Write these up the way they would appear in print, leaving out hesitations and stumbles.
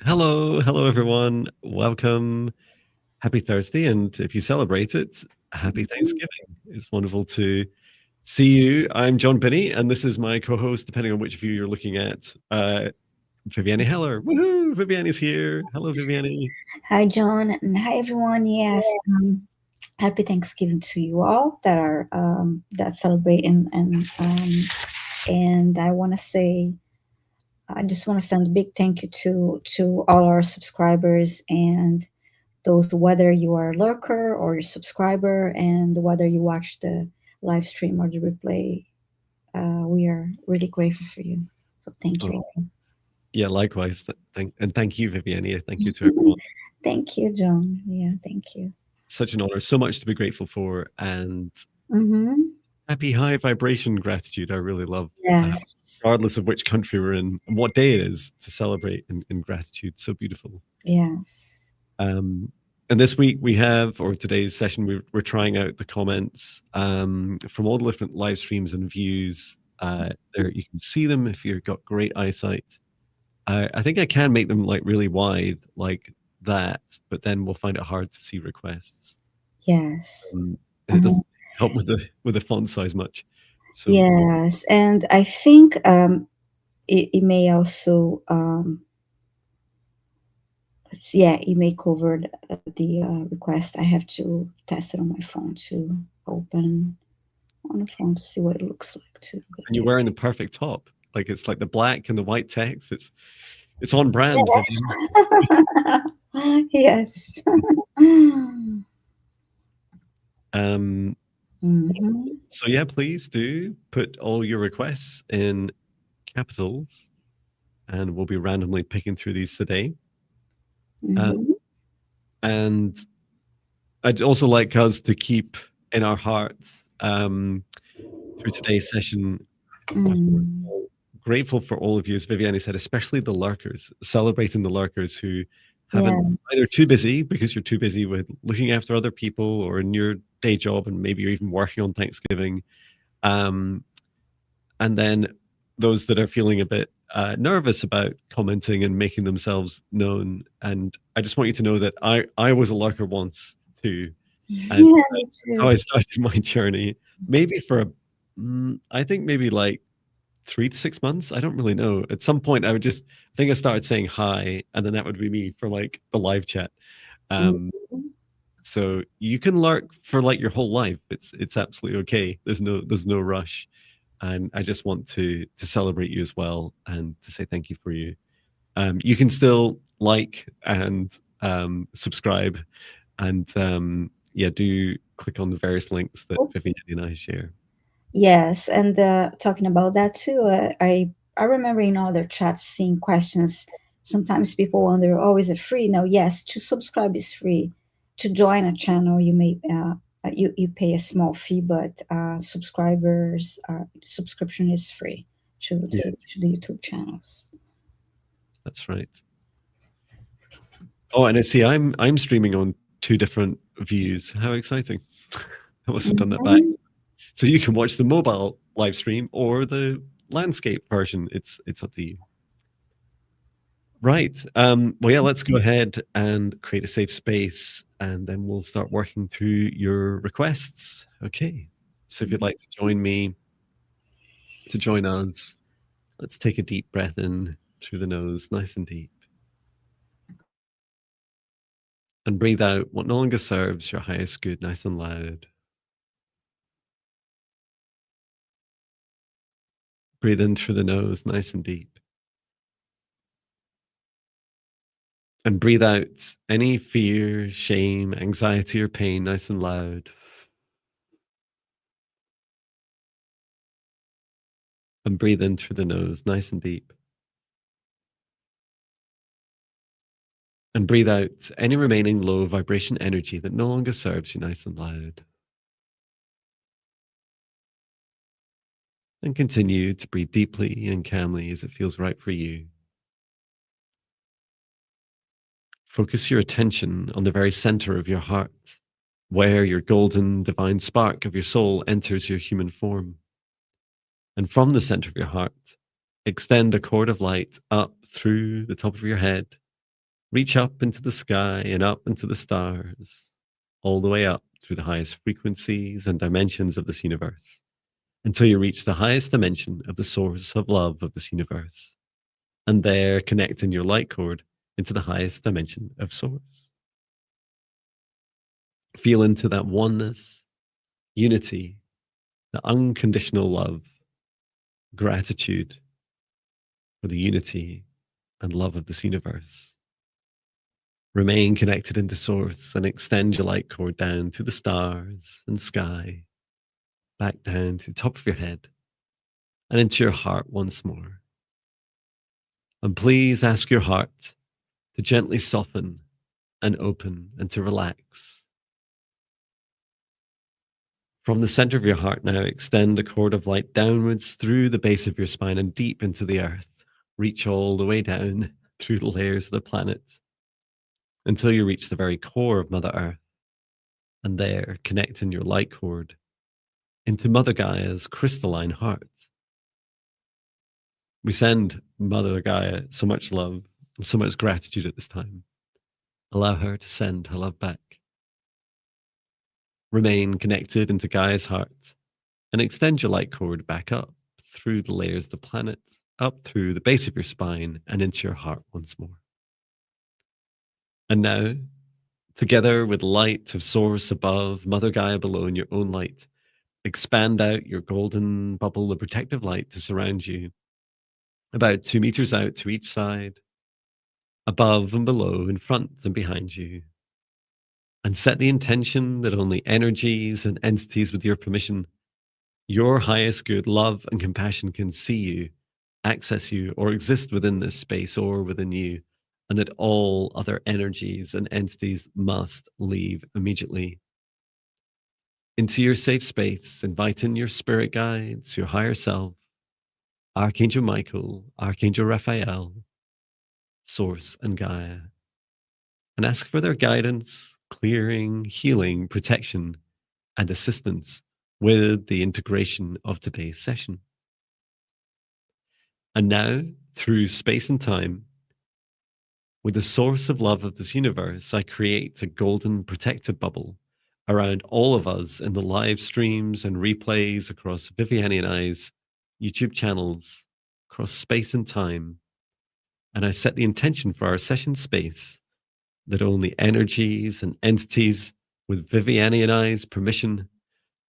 Hello everyone. Welcome. Happy Thursday, and if you celebrate it, happy Mhm. Thanksgiving. It's wonderful to see you. I'm Jon Binnie, and this is my co-host, depending on which view you're looking at, Viviane Heller. Woohoo! Viviane's here. Hello, Viviane. Hi, John, and hi, everyone. Yes, happy Thanksgiving to you all that are that celebrate and I want to say I just want to send a big thank you to all our subscribers and those whether you are a lurker or a subscriber and whether you watch the live stream or the replay. We are really grateful for you. So thank Oh, you all. yeah, likewise. Thank you, Viviane. Thank you to everyone. Thank you, John. Yeah, thank you. Such an honor. So much to be grateful for, and Mm-hmm. happy high vibration gratitude. I really love, Yes. regardless of which country we're in and what day it is, to celebrate in gratitude. So beautiful. Yes. Um, and this week we have, or today's session, we're trying out the comments from all the different live streams and views. There, you can see them if you've got great eyesight. I think I can make them like really wide, like that, but then we'll find it hard to see requests, Yes. and it Uh-huh. doesn't help with the font size much. So Yes. And I think it may also yeah, it may cover the request. I have to test it on my phone to open on the phone to see what it looks like too. But and you're yeah. wearing the perfect top, like it's like the black and the white text. It's on brand, Yes. Vivian. Yes. Um, Mm-hmm. So yeah, please do put all your requests in capitals, and we'll be randomly picking through these today. Uh, Mm-hmm. and I'd also like us to keep in our hearts through today's session. Of course, Mm. grateful for all of you, as Viviane said, especially the lurkers, celebrating the lurkers who haven't either too Yes. busy because you're too busy with looking after other people or in your day job, and maybe you're even working on Thanksgiving. Um, and then those that are feeling a bit nervous about commenting and making themselves known. And I just want you to know that I was a lurker once too, and Yeah, me how too. I started my journey. Maybe for I think maybe like 3 to 6 months. I don't really know. At some point, I think I started saying hi, and then that would be me for like the live chat. Um, Mhm. so you can lurk for like your whole life. It's absolutely okay. There's no rush, and I just want to celebrate you as well and to say thank you for you. You can still like and subscribe, and yeah, do click on the various links that Oops. Vivian and I share. Yes, and talking about that too, I remember in other chats seeing questions. Sometimes people wonder, "Oh, is it free?" No, yes, to subscribe is free. To join a channel, you pay a small fee, but subscription is free Yeah, to the YouTube channels. that's right. Oh, and I see I'm streaming on two different views. How exciting! I must have done that back. Mhm. So you can watch the mobile live stream or the landscape version. It's up to you. Right. Well, yeah, let's go ahead and create a safe space, and then we'll start working through your requests. Okay. So if you'd like to join me, to join us, let's take a deep breath in through the nose, nice and deep, and breathe out what no longer serves your highest good, nice and loud. Breathe in through the nose, nice and deep, and breathe out any fear, shame, anxiety, or pain, nice and loud. And breathe in through the nose, nice and deep. And breathe out any remaining low vibration energy that no longer serves you, nice and loud. And continue to breathe deeply and calmly as it feels right for you. Focus your attention on the very center of your heart, where your golden divine spark of your soul enters your human form. And from the center of your heart, extend a cord of light up through the top of your head Reach up into the sky and up into the stars, all the way up through the highest frequencies and dimensions of this universe, until you reach the highest dimension of the source of love of this universe. And there, connecting your light cord into the highest dimension of source. Feel into that oneness, unity, the unconditional love, gratitude for the unity and love of this universe. Remain connected into source and extend your light cord down to the stars and sky, back down to the top of your head and into your heart once more. And please ask your heart to gently soften and open and to relax. From the center of your heart now, extend a cord of light downwards through the base of your spine and deep into the earth. Reach all the way down through the layers of the planet until you reach the very core of Mother Earth. And there, connecting your light cord into Mother Gaia's crystalline heart. We send Mother Gaia so much love and so much gratitude at this time. Allow her to send her love back. Remain connected into Gaia's heart and extend your light cord back up through the layers of the planet, up through the base of your spine and into your heart once more. And now, together with light of source above, Mother Gaia below, and your own light, expand out your golden bubble of protective light to surround you, about 2 meters out to each side, above and below, in front and behind you. And set the intention that only energies and entities with your permission, your highest good, love and compassion can see you, access you, or exist within this space or within you, and that all other energies and entities must leave immediately. Into your safe space, invite in your spirit guides, your higher self, Archangel Michael, Archangel Raphael, Source and Gaia, and ask for their guidance, clearing, healing, protection, and assistance with the integration of today's session. And now, through space and time, with the source of love of this universe, I create a golden protective bubble around all of us in the live streams and replays across Viviane and I's YouTube channels, across space and time. And I set the intention for our session space that only energies and entities with Viviane and I's permission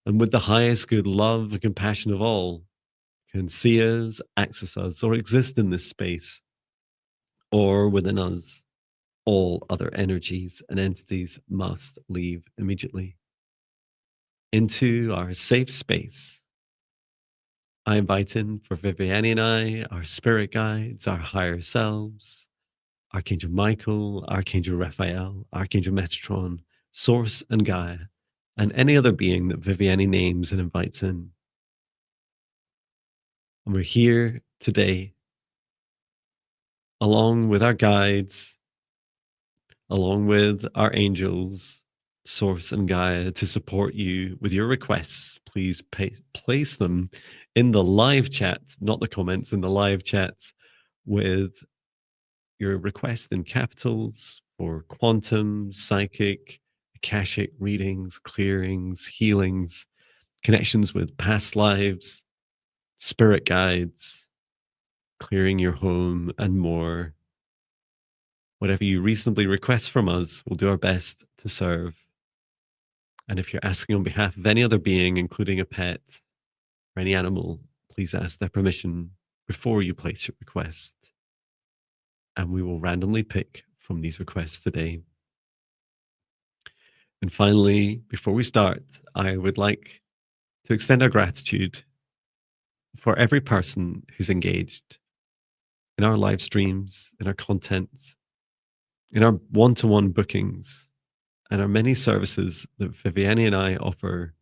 and with the highest good love and compassion of all can see us, access us, or exist in this space, or within us. All other energies and entities must leave immediately. Into our safe space, I invite in for Viviane and I, our spirit guides, our higher selves, Archangel Michael, Archangel Raphael, Archangel Metatron, Source and Gaia, and any other being that Viviane names and invites in. And we're here today, along with our guides, along with our angels, Source and Gaia, to support you with your requests. Please place them in the live chat, not the comments, in the live chats, with your request in capitals for quantum, psychic, Akashic readings, clearings, healings, connections with past lives, spirit guides, clearing your home, and more. Whatever you reasonably request from us, we'll do our best to serve. And if you're asking on behalf of any other being, including a pet or any animal, please ask their permission before you place your request. And we will randomly pick from these requests today. And finally, before we start, I would like to extend our gratitude for every person who's engaged in our live streams, in our content, in our one-to-one bookings, and our many services that Viviane and I offer.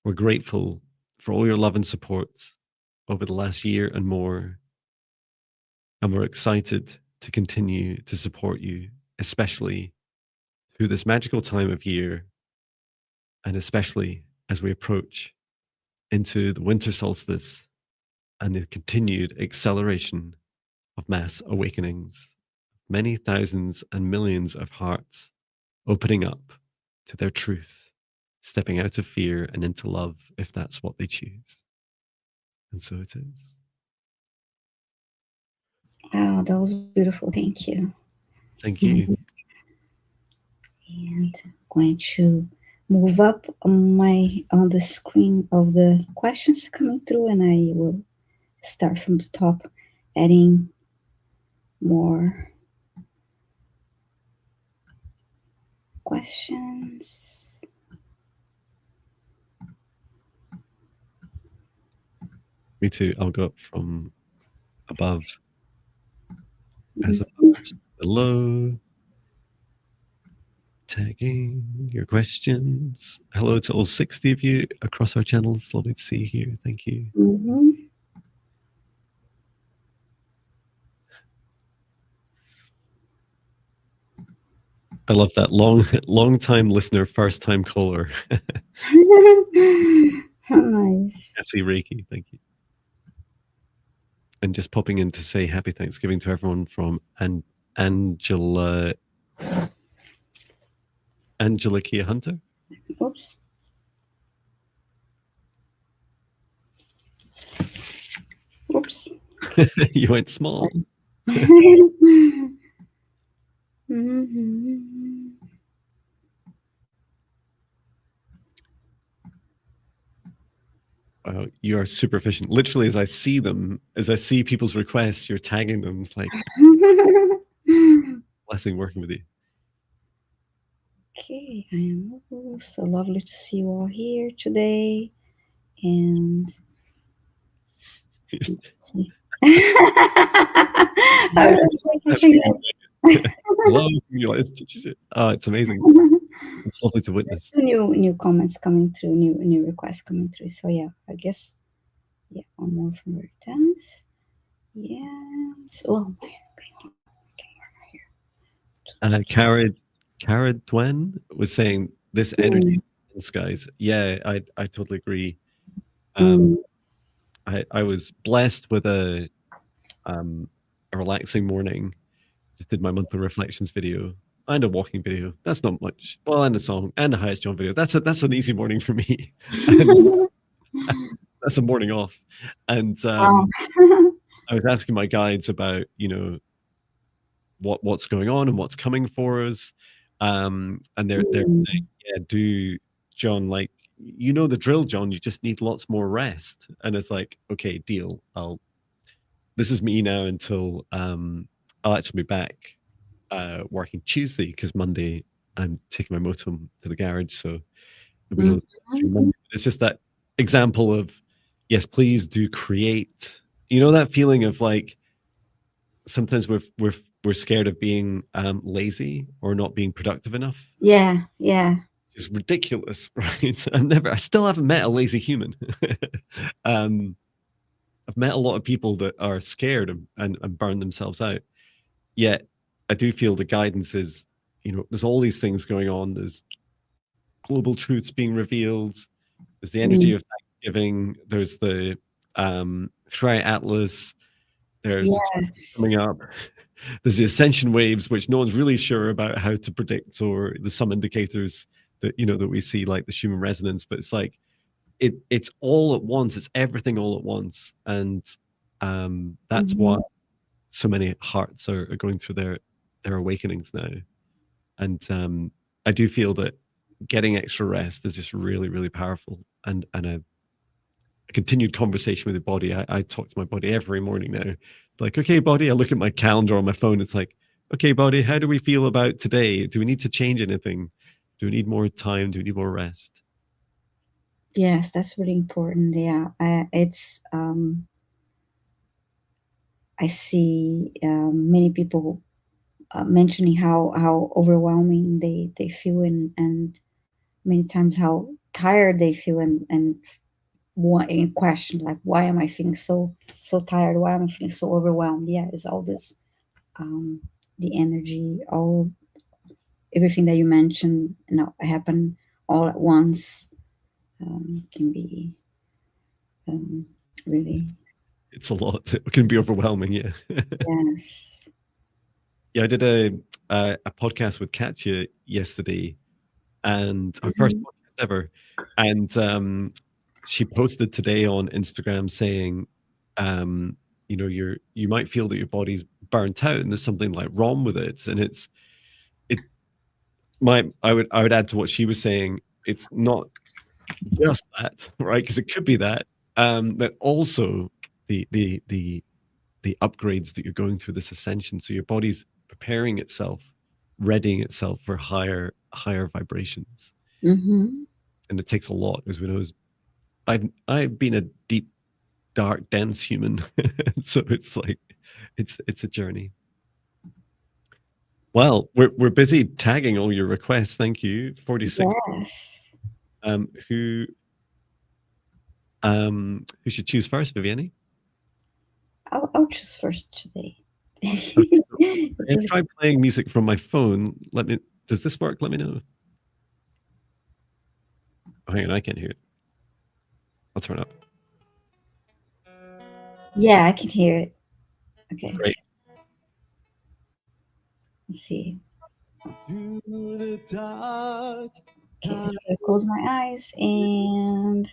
We're grateful for all your love and support over the last year and more. And we're excited to continue to support you, especially through this magical time of year, and especially as we approach into the winter solstice and the continued acceleration of mass awakenings many thousands and millions of hearts opening up to their truth, stepping out of fear and into love if that's what they choose. And so it is. Wow, that was beautiful. Thank you. Thank you. And I'm going to move up on the screen of the questions coming through, and I will start from the top, adding more questions. Me too. I'll go up from above as above, below. Tagging your questions. Hello to all 60 of you across our channels. Lovely to see you here. Thank you. Mm-hmm. I love that long time listener, first time caller. Nice. Happy Reiki, thank you. And just popping in to say happy Thanksgiving to everyone from Angela Kia Hunter. Oops. Oops. You went small. Mm-hmm. Wow, you are super efficient. Literally, as I see them, as I see people's requests, you're tagging them. It's like blessing working with you. Okay, I am so lovely to see you all here today. And let's see. I was like, Hello. Oh, it's amazing. It's lovely to witness. new comments coming through, new requests coming through. So yeah, I guess one more from Vertans. Yeah. So Cara Dwen was saying this energy, guys. Yeah, I totally agree. I was blessed with a relaxing morning. Just did my monthly reflections video and a walking video. That's not much. Well, and a song and a highest John video. That's an easy morning for me. That's a morning off. And I was asking my guides about what's going on and what's coming for us. And they're saying, yeah, do John, like, you know the drill, John, you just need lots more rest. And it's like, okay, deal. This is me now until I'll actually be back working Tuesday, because Monday I'm taking my motor to the garage, so there'll be no it's just that example of, yes, please do create, that feeling of like sometimes we're scared of being lazy or not being productive enough. yeah. It's ridiculous, right? I still haven't met a lazy human. I've met a lot of people that are scared and burn themselves out. Yet I do feel the guidance is, there's all these things going on. There's global truths being revealed. There's the energy of Thanksgiving. There's the Thrive Atlas. There's coming up. There's the ascension waves, which no one's really sure about how to predict, or the some indicators that that we see, like the Schumann resonance. But it's like it's all at once. It's everything all at once, and that's why so many hearts are going through their awakenings now. And I do feel that getting extra rest is just really, really powerful, and a continued conversation with the body. I talk to my body every morning now. It's like, okay, body, I look at my calendar on my phone. It's like, okay, body, how do we feel about today? Do we need to change anything? Do we need more time? Do we need more rest? Yes, that's really important. Yeah, it's I see many people mentioning how overwhelming they feel, and many times how tired they feel, and in question, like, why am I feeling so tired? Why am I feeling so overwhelmed? Yeah, it's all this the energy, everything that you mentioned, happen all at once. Can be really, it's a lot. It can be overwhelming. Yeah. yes. Yeah, I did a podcast with Katya yesterday, and our first Mhm. podcast ever. And she posted today on Instagram saying, um, you might feel that your body's burnt out and there's something like wrong with it. And it I would add to what she was saying, it's not just that, right? Because it could be that, but also the upgrades that you're going through, this ascension. So your body's preparing itself, readying itself for higher vibrations. Mhm. And it takes a lot, as we know. I've been a deep, dark, dense human, so it's like it's a journey. Well, we're busy tagging all your requests. Thank you. 46. Yes. Um, who who should choose first, Viviane? I'll choose first today. Okay. So I have Because tried playing music from my phone. Does this work? Let me know. Oh, hang on, I can't hear it. I'll turn up. yeah, I can hear it. Okay, Great. let's see. Through the dark, Okay, so I close my eyes and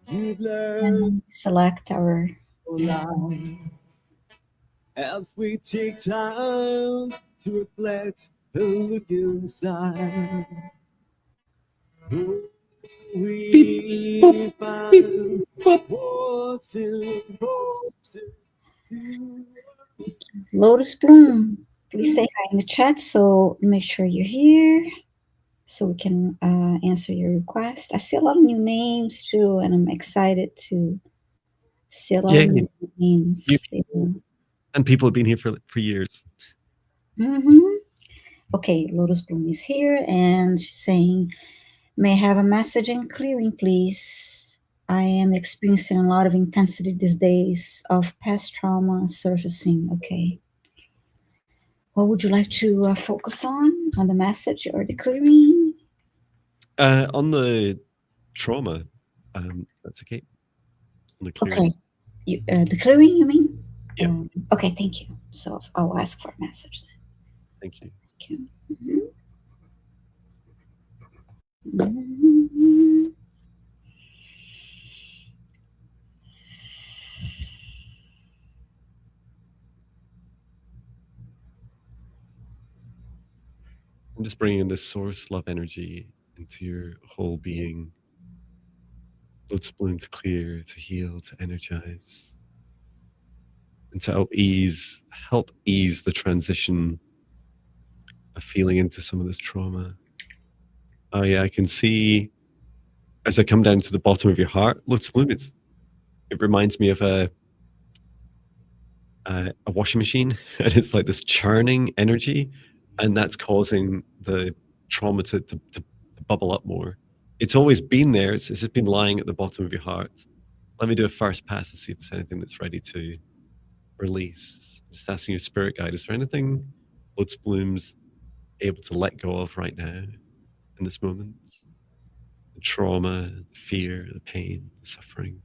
you've learned then select our. lies as we take time to reflect and look inside. Who we find what's in Lotus Bloom, please say hi in the chat so make sure you're here so we can answer your request. I see a lot of new names too, and I'm excited to see a lot of Yeah, new new names. people, and people have been here for years. Mm-hmm. Okay, Lotus Bloom is here and she's saying, may I have a message and clearing, please? I am experiencing a lot of intensity these days of past trauma surfacing. Okay. What would you like to focus on the message or the clearing? On the trauma, that's okay. On the clearing, Okay. The clearing, you mean? yeah. Okay, thank you. So I'll ask for a message then. Thank you. Thank you. Mhm. I'm just bringing this source love energy into your whole being. Let's bloom to clear, to heal, to energize, and to help ease the transition of feeling into some of this trauma. Oh yeah, I can see as I come down to the bottom of your heart. Let's bloom. It reminds me of a washing machine, and it's like this churning energy, and that's causing the trauma to bubble up more. It's always been there. It's just been lying at the bottom of your heart. Let me do a first pass to see if there's anything that's ready to release. Just asking your spirit guide, is there anything Blood's Bloom's able to let go of right now in this moment? The trauma, the fear, the pain, the suffering,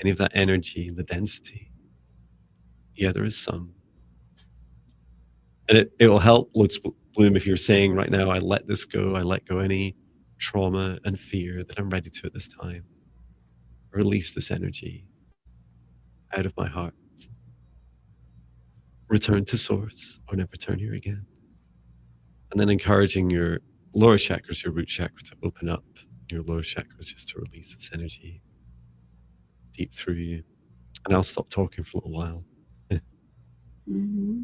any of that energy, the density. Yeah, there is some. And it will help Blood's Bloom if you're saying right now, I let this go, I let go any trauma and fear that I'm ready to at this time. Release this energy out of my heart. Return to source or never return here again. And then encouraging your lower chakras, your root chakra to open up, your lower chakras just to release this energy deep through you. And I'll stop talking for a little while. Mm-hmm.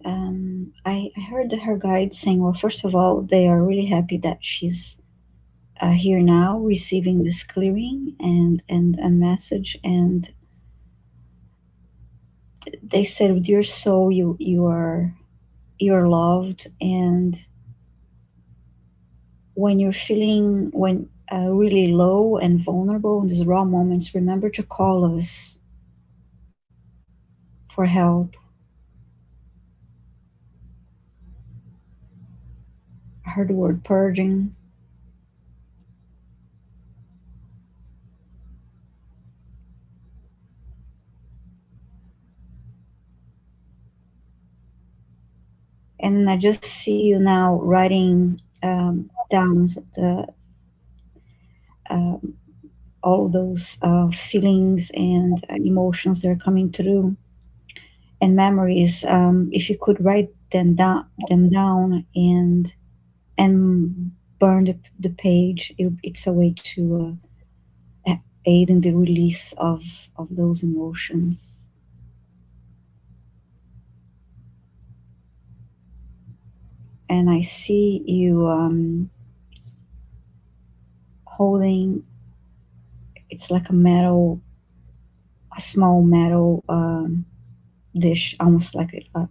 I heard her guide saying, well, first of all, they are really happy that she's here now receiving this clearing and a message. And they said, with your soul, you're loved. And when you're feeling really low and vulnerable in these raw moments, remember to call us for help. I heard the word purging. And I just see you now writing down the um, all those feelings and emotions that are coming through and memories. If you could write them down and burn the page, it's a way to aid in the release of those emotions. And I see you holding, it's like a small metal dish, almost like a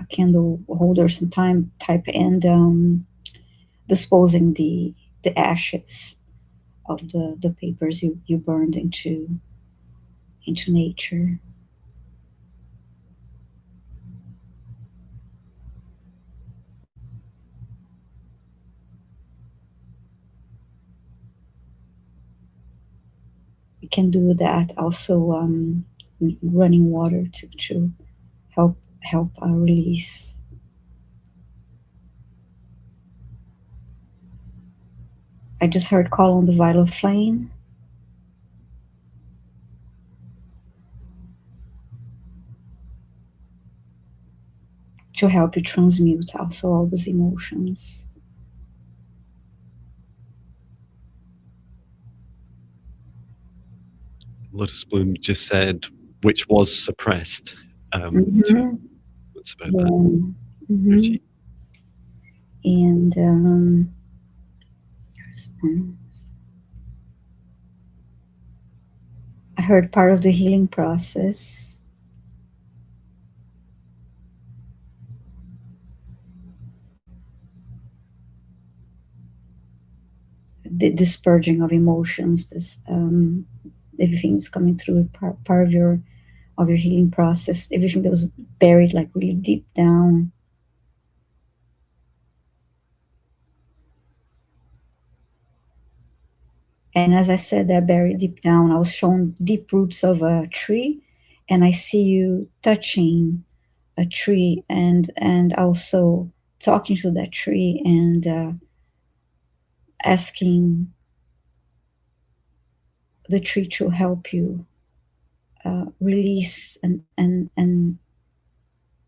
candle holder, some time type, and disposing the ashes of the papers you burned into nature. You can do that also, running water to help release. I just heard call on the vital flame to help you transmute also all those emotions. Lotus Bloom just said, which was suppressed. So Mm-hmm. it's about that Yeah. Mm-hmm. energy. And I heard part of the healing process, this purging of emotions, this everything is coming through part of your healing process, everything that was buried like really deep down. And as I said, that buried deep down, I was shown deep roots of a tree, and I see you touching a tree and also talking to that tree and asking the tree to help you release and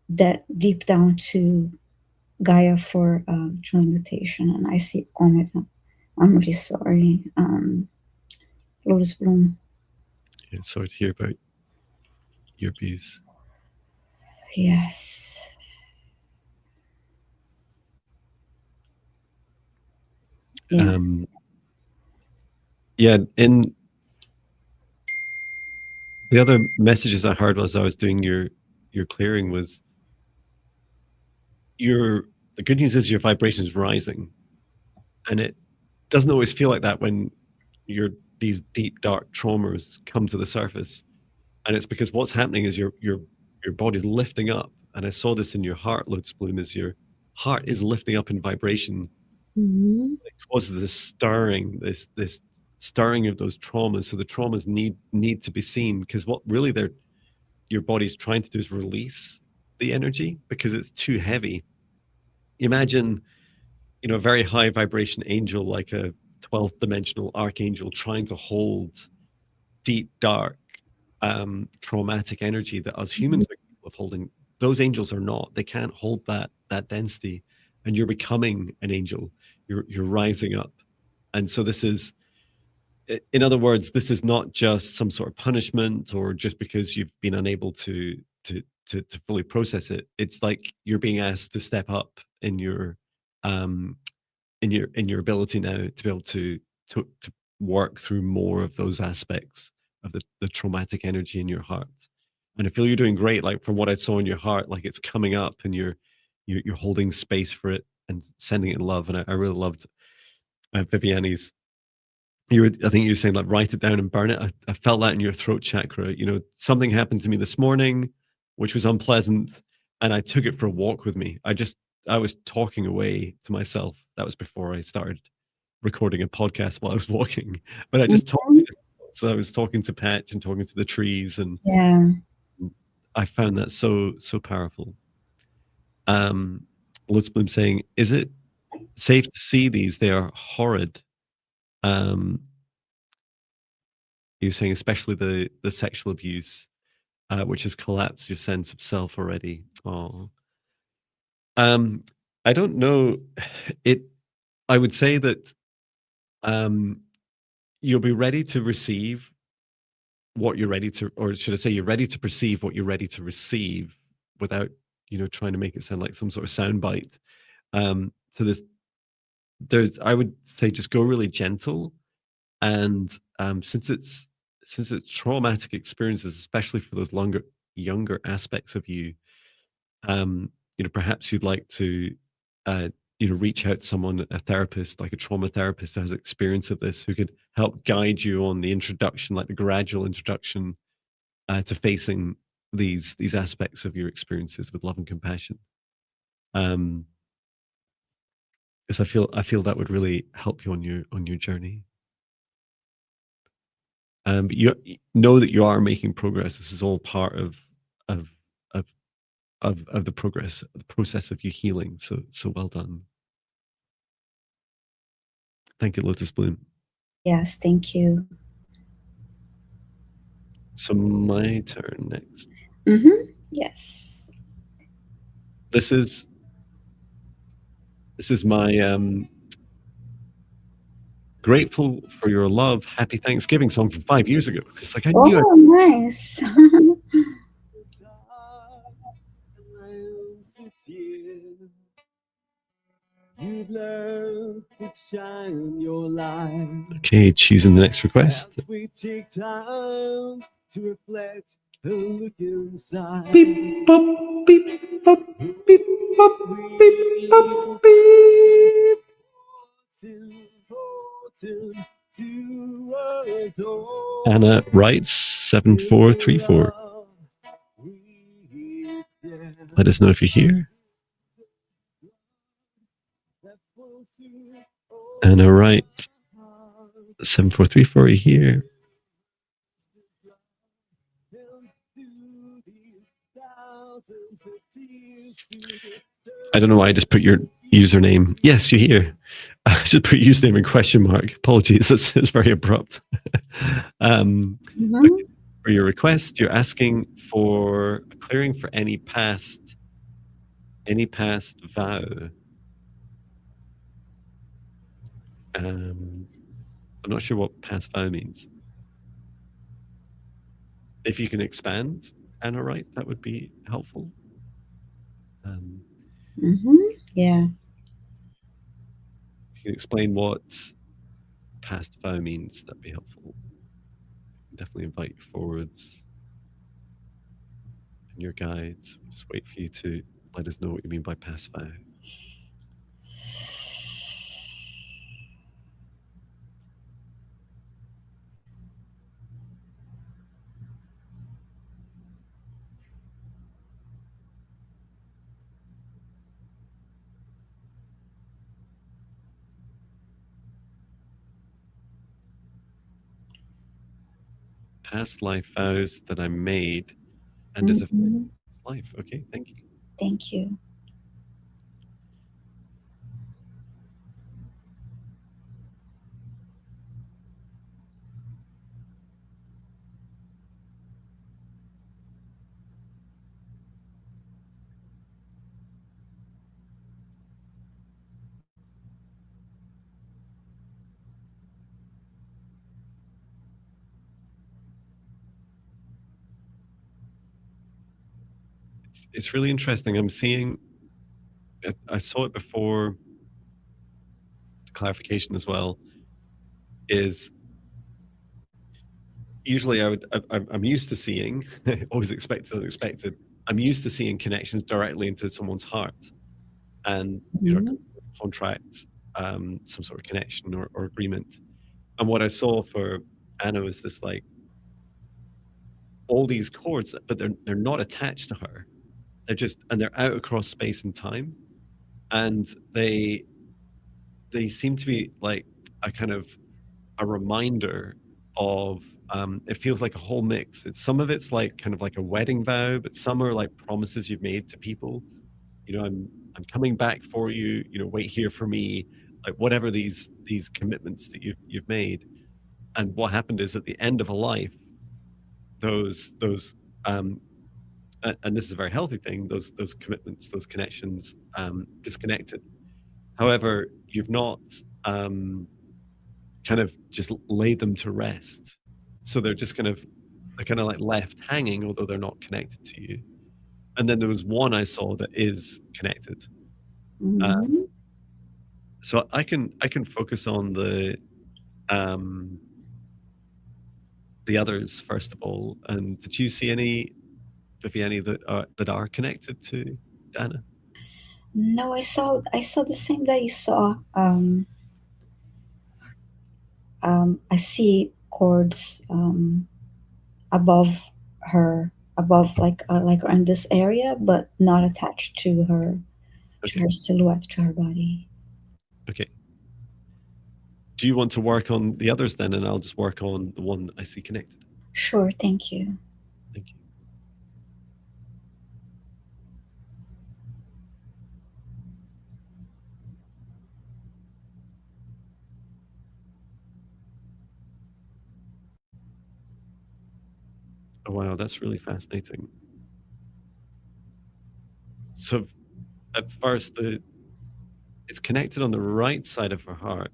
that deep down to Gaia for transmutation. And I see comment. I'm really sorry, Lotus Bloom. Yeah, sorry to hear about your abuse. Yes. Yeah. Um, yeah, in the other messages I heard as I was doing your clearing was your the good news is your vibration is rising, and it doesn't always feel like that when your these deep dark traumas come to the surface, and it's because what's happening is your body's lifting up, and I saw this in your heart, Lotus Bloom, is your heart is lifting up in vibration. Mm-hmm. It causes this stirring of those traumas. So the traumas need to be seen, because what really your body's trying to do is release the energy because it's too heavy. Imagine, a very high vibration angel like a 12th dimensional archangel trying to hold deep, dark, traumatic energy that us humans are capable of holding. Those angels are not. They can't hold that density. And you're becoming an angel. You're rising up. And so this is, in other words, this is not just some sort of punishment or just because you've been unable to to fully process it. It's like you're being asked to step up um in your ability now to be able to work through more of those aspects of the traumatic energy in your heart. And I feel you're doing great. Like from what I saw in your heart, like it's coming up and you're holding space for it and sending it love. And I really loved Viviane's. I think you were saying like write it down and burn it. I felt that in your throat chakra. You know, something happened to me this morning, which was unpleasant, and I took it for a walk with me. I was talking away to myself. That was before I started recording a podcast while I was walking. But I just talked. Mhm. So I was talking to Patch and talking to the trees, and Yeah. I found that so powerful. Liz Bloom saying, "Is it safe to see these? They are horrid." Um, You're saying especially the sexual abuse, which has collapsed your sense of self already. Oh, I don't know. It. I would say that um, you'll be ready to receive what you're ready to, or should I say, you're ready to perceive what you're ready to receive, without trying to make it sound like some sort of soundbite. So I would say just go really gentle, and since it's traumatic experiences, especially for those younger aspects of you, perhaps you'd like to reach out to someone, a therapist, like a trauma therapist who has experience of this, who could help guide you on the introduction, like the gradual introduction to facing these aspects of your experiences with love and compassion. um because I feel that would really help you on your journey. But you know that you are making progress. This is all part of of of the progress, the process of you healing. So well done. Thank you, Lotus Bloom. Yes, thank you. So my turn next. Yes. This is my grateful for your love, happy Thanksgiving song from 5 years ago. It's like I knew I. Oh, nice. You've learned to shine your light. Okay, choosing the next request. As we take time to reflect and look inside. Beep, bop, beep, bop, beep, bop, beep, bop, beep. Anna writes 7434. Let us know if you're here. Anna write 7434. Are you here? I don't know why I just put your username. Yes, you're here. I just put username in question mark. Apologies, it's very abrupt. Mhm. For your request, you're asking for a clearing for any past vow. I'm not sure what past vow means. If you can expand, Anna, right, that would be helpful. Yeah. If you can explain what past vow means, that'd be helpful. Definitely invite you forwards and your guides. We'll just wait for you to let us know what you mean by past vow. Past life vows that I made and as a Mhm. life. Okay, thank you. Thank you. it's really interesting. I'm seeing I saw it before. Clarification as well is usually I'm used to seeing always expected unexpected. I'm used to seeing connections directly into someone's heart, and Mhm. contract, some sort of connection or agreement. And what I saw for Anna was this, like, all these cords, but they're not attached to her. They're out across space and time, and they seem to be like a kind of a reminder of, it feels like a whole mix. Some of it's like kind of like a wedding vow, but some are like promises you've made to people. I'm coming back for you. Wait here for me. Like whatever these commitments that you've made. And what happened is at the end of a life, those and this is a very healthy thing. Those commitments, those connections, disconnected. However, you've not kind of just laid them to rest. So they're kind of like left hanging, although they're not connected to you. And then there was one I saw that is connected. Mhm. So I can focus on um, the others first of all. And did you see any, Viviane, that are connected to Dana? No, I saw the same that you saw. I see chords above her, above like in this area, but not attached to Okay, her silhouette, to her body. okay. Do you want to work on the others then, and I'll just work on the one that I see connected? Sure, thank you. Thank you. Oh wow, that's really fascinating. So at first, it's connected on the right side of her heart,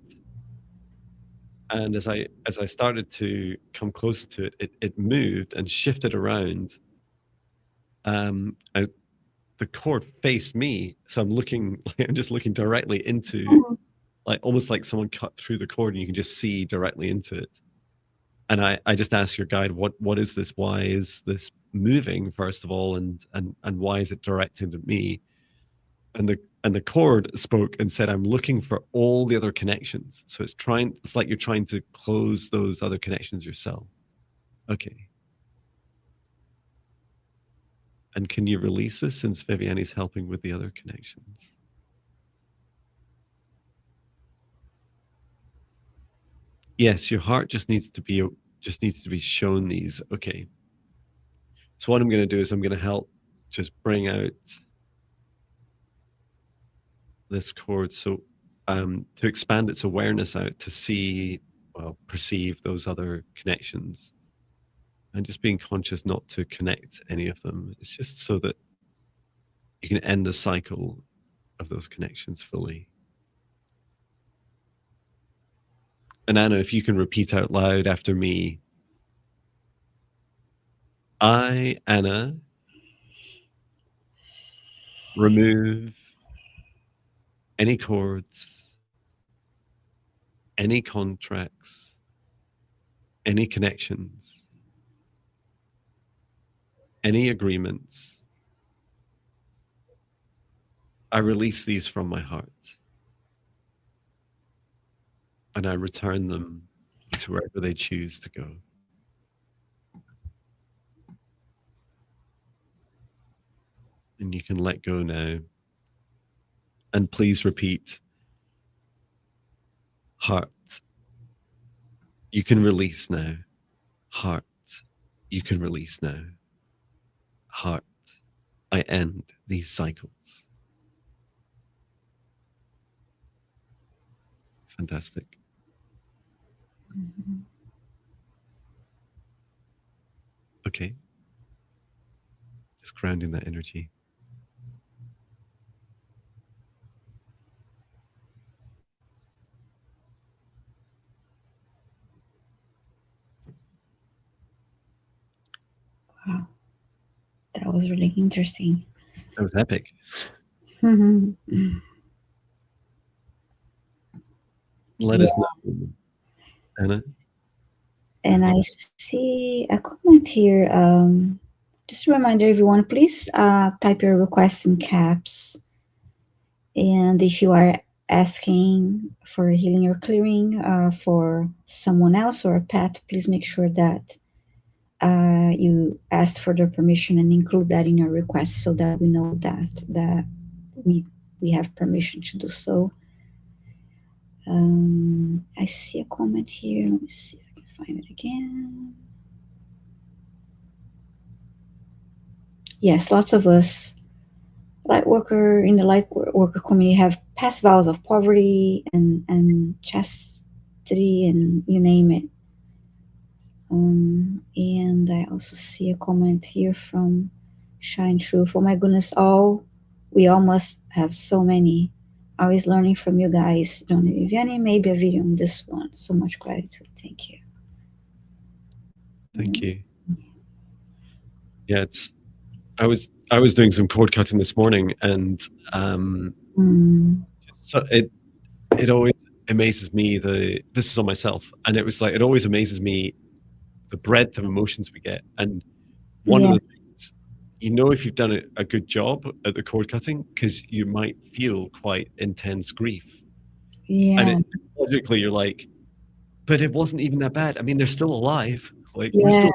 and as I started to come closer to it, it moved and shifted around. I, the cord faced me, so I'm looking. I'm just looking directly into, Mhm. like almost like someone cut through the cord, and you can just see directly into it. And I just asked your guide, what is this? Why is this moving, first of all, and why is it directed at me? And the cord spoke and said, I'm looking for all the other connections. So it's like you're trying to close those other connections yourself. Okay. And can you release this since Viviane's helping with the other connections? Yes, your heart just needs to be shown these. Okay. So what I'm going to do is I'm going to help just bring out this cord, so to expand its awareness out to see, well, perceive those other connections, and just being conscious not to connect any of them. It's just so that you can end the cycle of those connections fully. And Anna, if you can repeat out loud after me, I, Anna, remove any cords, any contracts, any connections, any agreements. I release these from my heart, and I return them to wherever they choose to go. And you can let go now. And please repeat, heart, you can release now. Heart, you can release now. Heart, I end these cycles. Fantastic. Mhm. Okay. Just grounding that energy. Wow, that was really interesting. That was epic. Mhm. Let Yeah, us know, Anna. and I see a comment here. Just a reminder, everyone, please type your requests in caps. And if you are asking for healing or clearing for someone else or a pet, please make sure that you asked for their permission and include that in your request so that we know that we we have permission to do so. I see a comment here. Let me see if I can find it again. Yes, lots of us light worker in the worker community have past vows of poverty and chastity and you name it. And I also see a comment here from Shine Truth. Oh my goodness, we all must have so many. Always learning from you guys, Jon and Viviane. Maybe a video on this one. So much gratitude. Thank you. Thank you. Yeah, it's. I was doing some cord cutting this morning, and Mm, so it always amazes me. This is on myself, and it was like it always amazes me the breadth of emotions we get. And one of yeah, the things, if you've done a good job at the cord cutting, because you might feel quite intense grief, and yeah, logically you're like, but it wasn't even that bad. I mean, they're still alive. Like we're yeah. still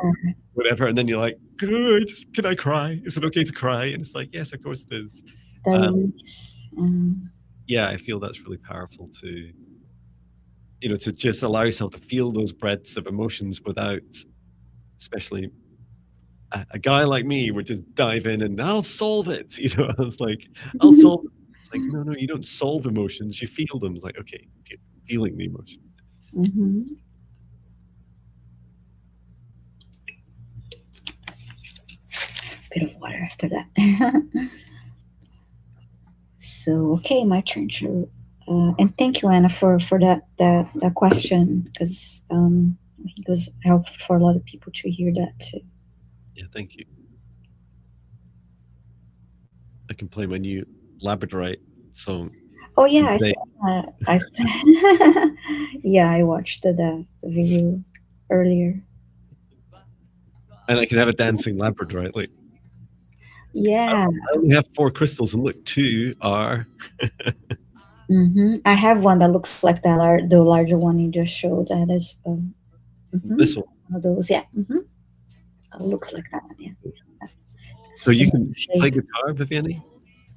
whatever. And then you're like, good. Can I cry? Is it okay to cry? And it's like, yes, of course it is. It's the Um, release. yeah, I feel that's really powerful to just allow yourself to feel those breadths of emotions without, especially a guy like me would just dive in and I'll solve it. I was like, I'll solve it. It's like, no, no, you don't solve emotions. You feel them. It's like, okay, feeling the emotion. Mm-hmm. Bit of water after that. So okay, my turn to. And thank you, Anna, for that question because it was helpful for a lot of people to hear that too. Yeah, thank you. I can play my new Labradorite song Oh yeah, from today. yeah, I watched the video earlier. And I can have a dancing Labradorite. Like, Yeah, I only have 4 crystals, and look, 2 are I have one that looks like the larger one you just showed. That is this one. one of those. Yeah, it looks like that one. Yeah, So you similar can play shape. guitar, Viviane?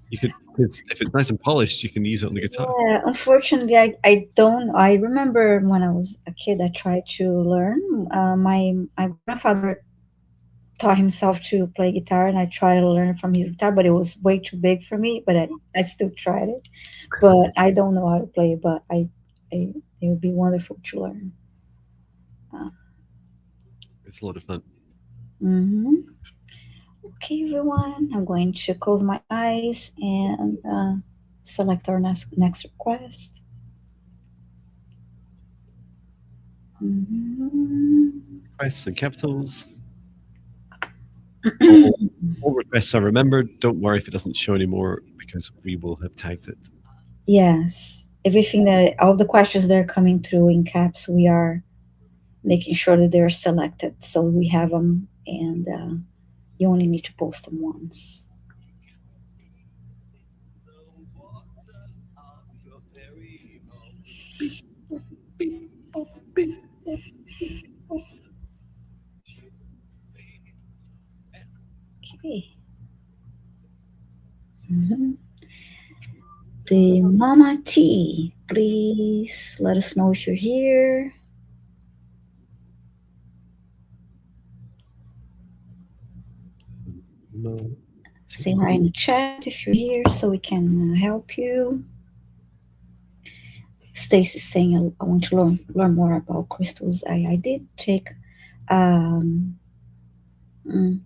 You could, 'cause if it's nice and polished, you can use it on the guitar. Yeah, unfortunately, I don't. I remember when I was a kid, I tried to learn. My grandfather taught himself to play guitar, and I tried to learn from his guitar, but it was way too big for me. But I still tried it. But I don't know how to play. But it would be wonderful to learn. Uh, It's a lot of fun. hmm Okay, everyone, I'm going to close my eyes and select our next request. Mhm. Requests and capitals. All requests are remembered. Don't worry if it doesn't show anymore because we will have tagged it. Yes, everything that all the questions that are coming through in caps, we are making sure that they're selected so we have them, and you only need to post them once. Okay. Mhm. The Mama T, please let us know if you're here. No. Say hi in the chat if you're here so we can help you. Stacy's saying, I want to learn more about crystals. I did take um, mm,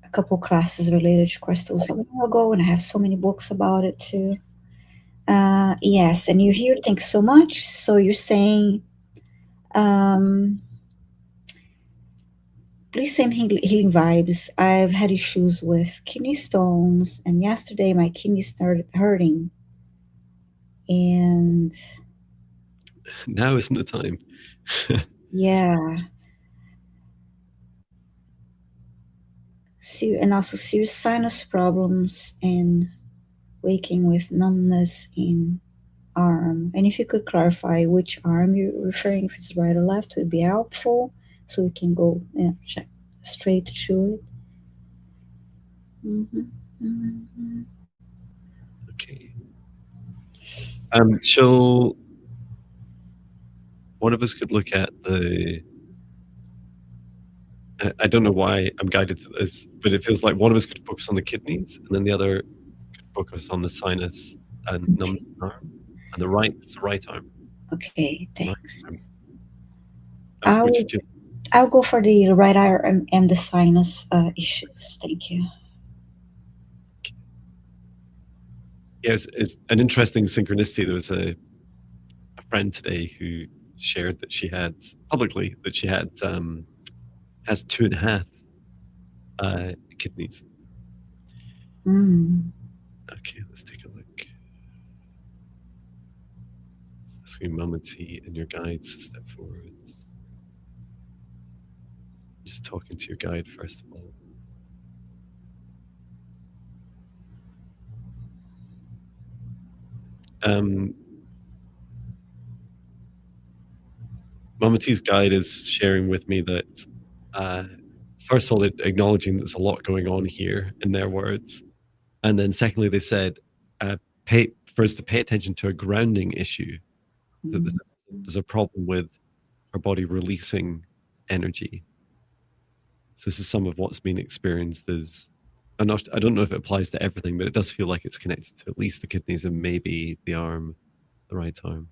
a couple classes related to crystals a while ago, and I have so many books about it too. Yes, and you're here. Thanks so much. So you're saying, um, Please send healing vibes. I've had issues with kidney stones, and yesterday my kidney started hurting. And Now isn't the time. yeah, and also serious sinus problems and waking with numbness in arm. And if you could clarify which arm you're referring, if it's right or left, it would be helpful so we can go check straight through it. Mm-hmm. Okay. Shall one of us could look at the. I don't know why I'm guided to this, but it feels like one of us could focus on the kidneys, and then the other could focus on the sinus and numbness arm, and the right is the right arm. Okay, Right arm. thanks. Which I'll would you? I'll go for the right arm and the sinus issues. Thank you. Yes, it's an interesting synchronicity. There was a friend today who shared that she had publicly that she had has 2.5 kidneys. Mm. Okay, let's take a look. Asking Mama T and your guides to step forwards. Just talking to your guide first of all. Mama T's guide is sharing with me that first of all, acknowledging there's a lot going on here in their words, and then secondly, they said for us to pay attention to a grounding issue. That there's a problem with our body releasing energy. So this is some of what's been experienced as. I don't know if it applies to everything, but it does feel like it's connected to at least the kidneys and maybe the arm, the right arm.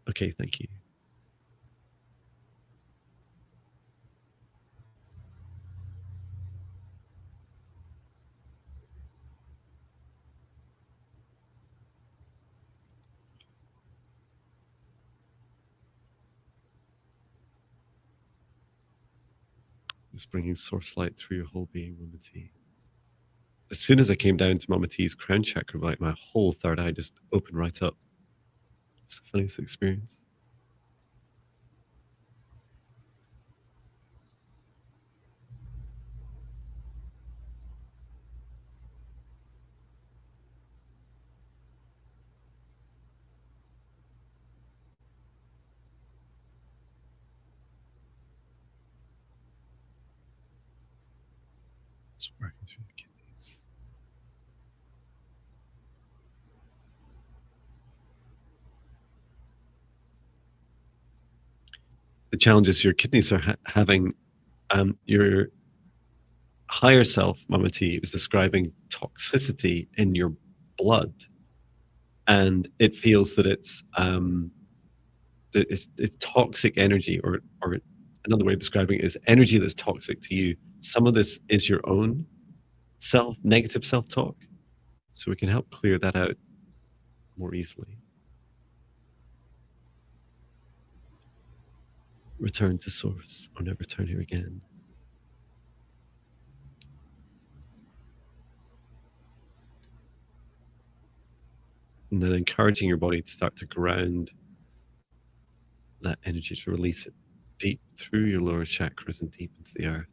Okay, thank you. Just bringing source light through your whole being, Mama T. As soon as I came down to Mama T's crown chakra, like my whole third eye just opened right up. It's the funniest experience. Just working through the kidneys. The challenge is your kidneys are having your higher self, Mama T, is describing toxicity in your blood, and it feels that it's toxic energy, or another way of describing it is energy that's toxic to you. Some of this is your own negative self-talk, so we can help clear that out more easily. Return to source, or never return here again. And then encouraging your body to start to ground that energy, to release it deep through your lower chakras and deep into the earth.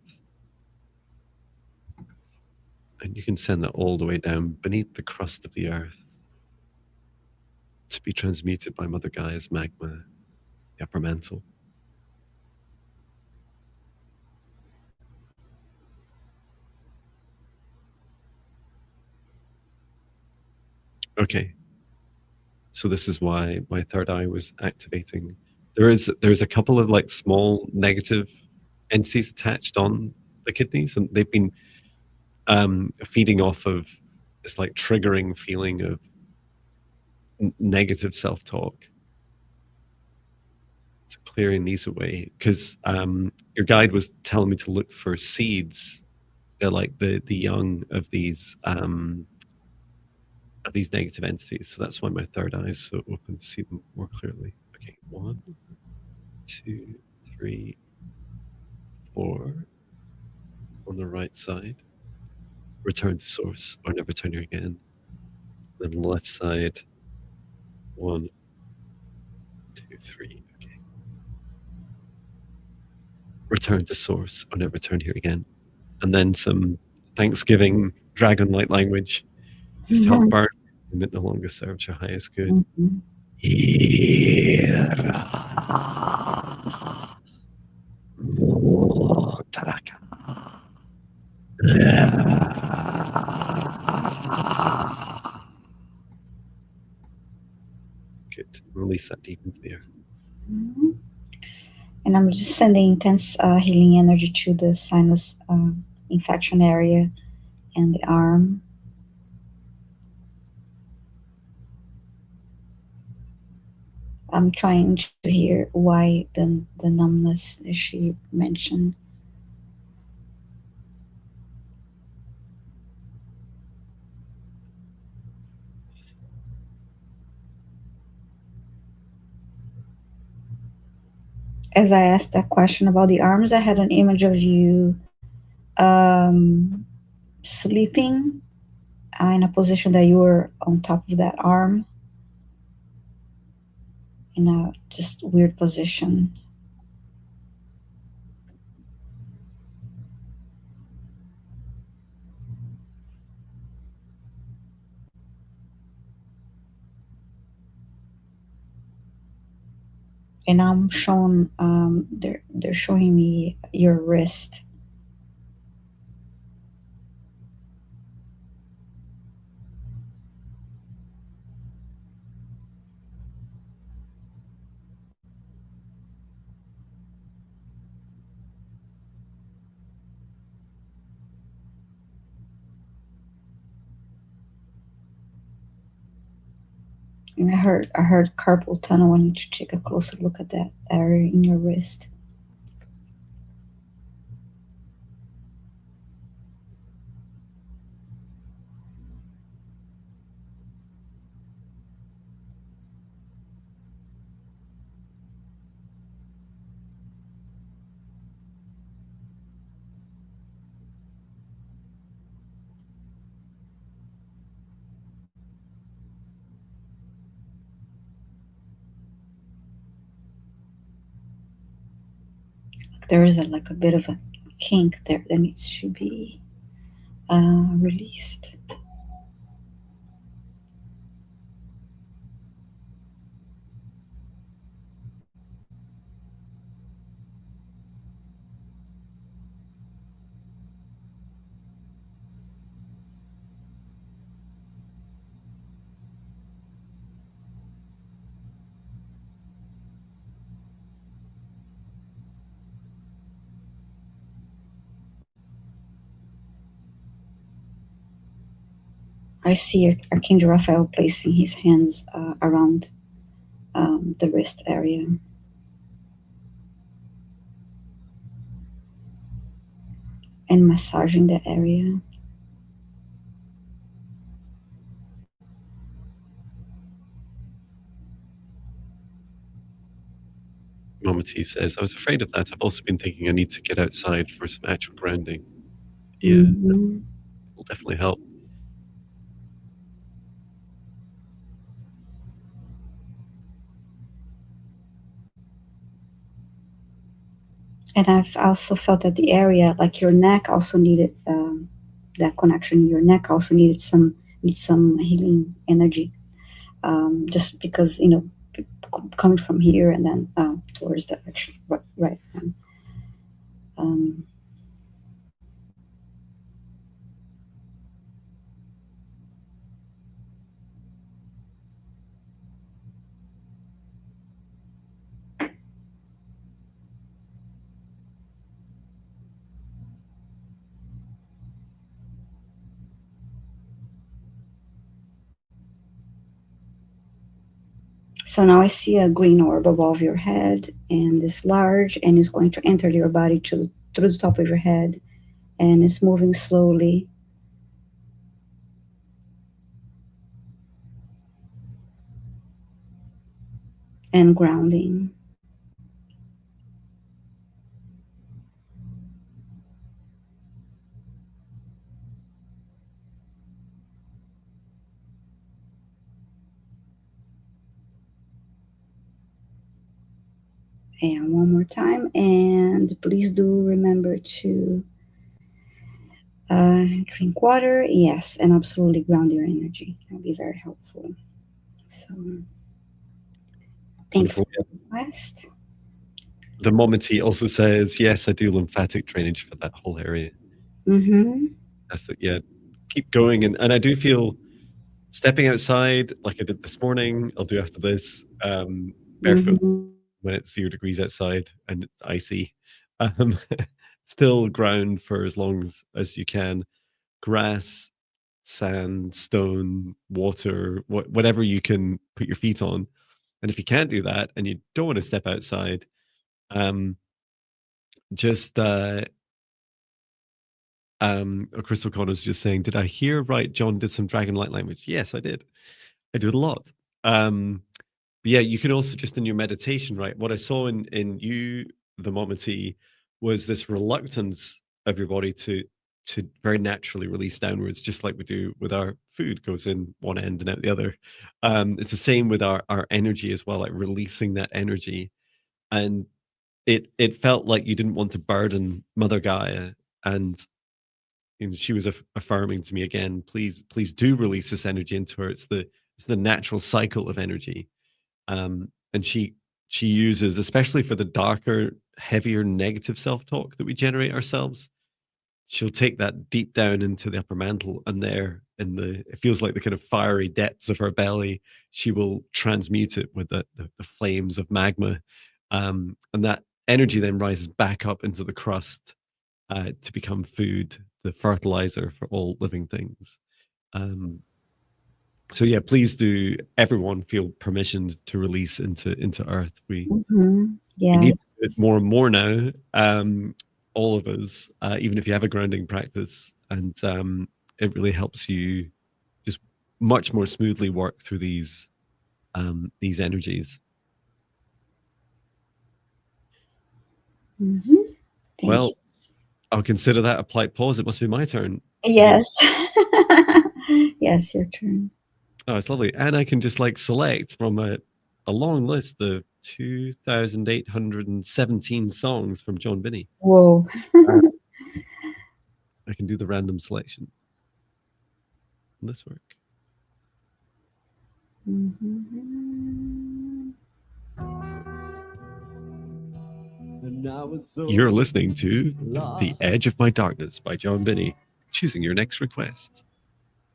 And you can send that all the way down beneath the crust of the earth to be transmuted by Mother Gaia's magma, the upper mantle. Okay. So this is why my third eye was activating. There's a couple of like small negative entities attached on the kidneys, and they've been feeding off of this like triggering feeling of negative self-talk. So clearing these away, because your guide was telling me to look for seeds. They're like the young of these negative entities. So that's why my third eye is so open to see them more clearly. Okay, 1, 2, 3, 4, on the right side. Return to source or never turn here again. Then the left side. 1, 2, 3. Okay. Return to source or never turn here again. And then some Thanksgiving dragon light language. Just help burn and it no longer serves your highest good. Mm-hmm. Good. Release that deep into the earth. And I'm just sending intense healing energy to the sinus infection area and the arm. I'm trying to hear why the numbness that she mentioned. As I asked that question about the arms, I had an image of you sleeping in a position that you were on top of that arm in a just weird position. And I'm shown they're showing me your wrist. And I heard carpal tunnel. I need to take a closer look at that area in your wrist. There is like a bit of a kink there that needs to be released. I see Archangel Raphael placing his hands around the wrist area and massaging the area. Mama T says, I was afraid of that. I've also been thinking I need to get outside for some actual grounding. Yeah, Mm-hmm. will definitely help. And I've also felt that the area, like your neck, also needed that connection. Your neck also needs some healing energy, just because coming from here and then towards the action, right. Um, So now I see a green orb above your head, and it's large, and it's going to enter your body through the top of your head, and it's moving slowly. And grounding. And one more time. And please do remember to drink water. Yes, and absolutely ground your energy. That'll be very helpful. So, thank you for Wonderful. Yeah. the request. The Momenti also says, yes, I do lymphatic drainage for that whole area. Mm-hmm. That's it. Yeah. Keep going. And I do feel stepping outside like I did this morning, I'll do after this, barefoot Mm-hmm. when it's 0 degrees outside and it's icy. Um, still ground for as long as you can. Grass, sand, stone, water, whatever you can put your feet on. And if you can't do that and you don't want to step outside, um, just Crystal Connor's just saying, did I hear right? John did some dragon light language. Yes, I did. I do it a lot. But yeah, you can also just in your meditation, right? What I saw in you, the Momenti, was this reluctance of your body to very naturally release downwards, just like we do with our food, goes in one end and out the other. It's the same with our energy as well, like releasing that energy. And it felt like you didn't want to burden Mother Gaia, and she was affirming to me again, please do release this energy into her. It's the natural cycle of energy. And she uses, especially for the darker, heavier, negative self-talk that we generate ourselves, she'll take that deep down into the upper mantle, and there in the, it feels like the kind of fiery depths of her belly, she will transmute it with the flames of magma, and that energy then rises back up into the crust, to become food, the fertilizer for all living things. um, so yeah, please do everyone feel permissioned to release into earth. Mm-hmm. We need to do it Yes. more and more now, all of us, even if you have a grounding practice, and it really helps you just much more smoothly work through these energies. Mm-hmm. Thank Well, you. I'll consider that a polite pause. It must be my turn. Vivian. Yes. Yes, your turn. Oh, it's lovely. And I can just like select from a long list of 2,817 songs from Jon Binnie. Whoa. Uh, I can do the random selection. Will this work? Mm-hmm. You're listening to The Edge of My Darkness by Jon Binnie. Choosing your next request.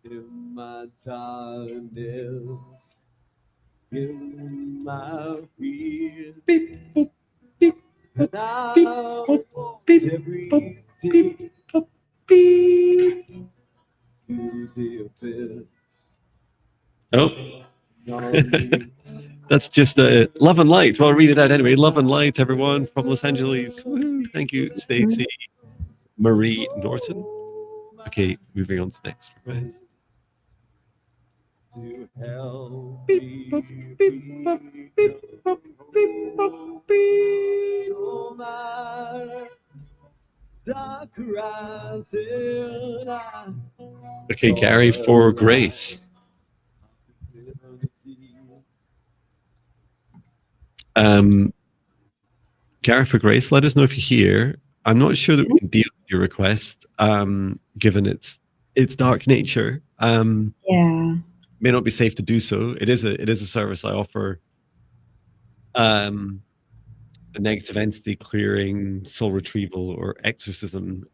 In my darkness, in my fear, Beep, boop, beep, and boop, I beep, boop, walk beep, every boop, day beep, boop, beep. through the abyss. Oh. Knowing That's just Love and Light. Well, I'll read it out anyway. Love and Light, everyone, from Los Angeles. Woo-hoo. Thank you, Stacey Marie Norton. Okay, moving on to the next request. to help Beep, boop, me beep, boop, beep, boop, beep, boop, beep. oh my dark horizon. Okay, Gary, for Grace. Um, Gary, for Grace, let us know if you're here. I'm not sure that we can deal with your request, given its dark nature. Yeah. May not be safe to do so. It is a service I offer. A negative entity clearing, soul retrieval, or exorcism.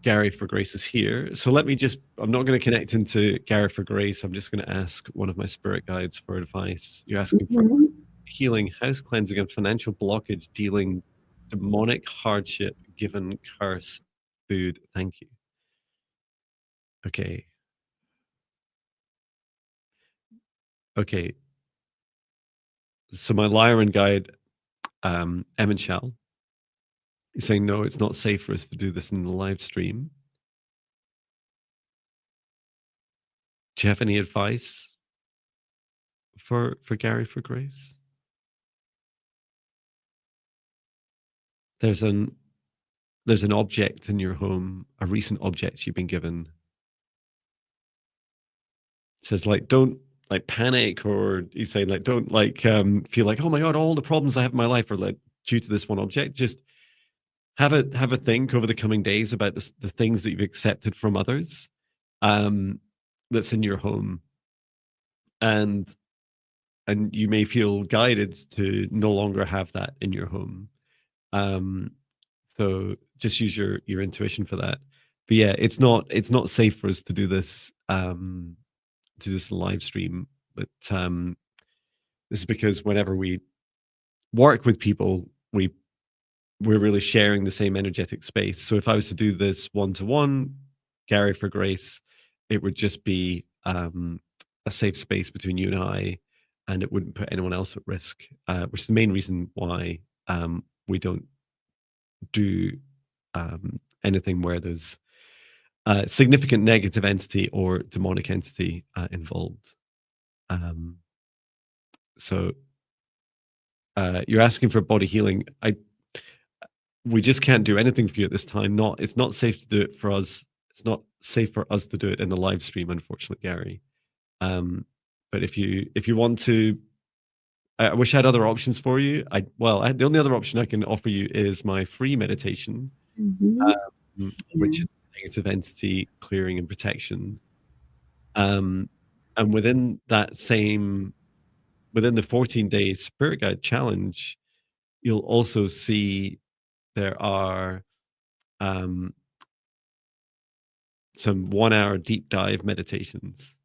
Gary for Grace is here. So let me just, I'm not going to connect into Gary for Grace. I'm just going to ask one of my spirit guides for advice. You're asking for Mm-hmm. healing, house cleansing, and financial blockage, dealing demonic hardship, given curse, food. Thank you. Okay. Okay. So my Lyran guide, Emin Shell, is saying, no, it's not safe for us to do this in the live stream. Do you have any advice for Gary for Grace? There's an object in your home, a recent object you've been given. It says like, don't like panic, or he's saying like don't like feel like, oh my god, all the problems I have in my life are like due to this one object. Just have a think over the coming days about the things that you've accepted from others, um, that's in your home, and you may feel guided to no longer have that in your home. Um, so just use your intuition for that. But yeah, it's not safe for us to do this, to this live stream. But this is because whenever we work with people, we're really sharing the same energetic space. So if I was to do this one to one, Gary for Grace, it would just be a safe space between you and I, and it wouldn't put anyone else at risk. Which is the main reason why we don't do anything where there's significant negative entity or demonic entity involved. Um, so you're asking for body healing. We just can't do anything for you at this time. It's not safe to do it for us. It's not safe for us to do it in the live stream, unfortunately, Gary. But if you want to, I wish I had other options for you. The only other option I can offer you is my free meditation, which is negative entity clearing and protection. And within the 14-day spirit guide challenge, you'll also see there are some 1-hour deep dive meditations,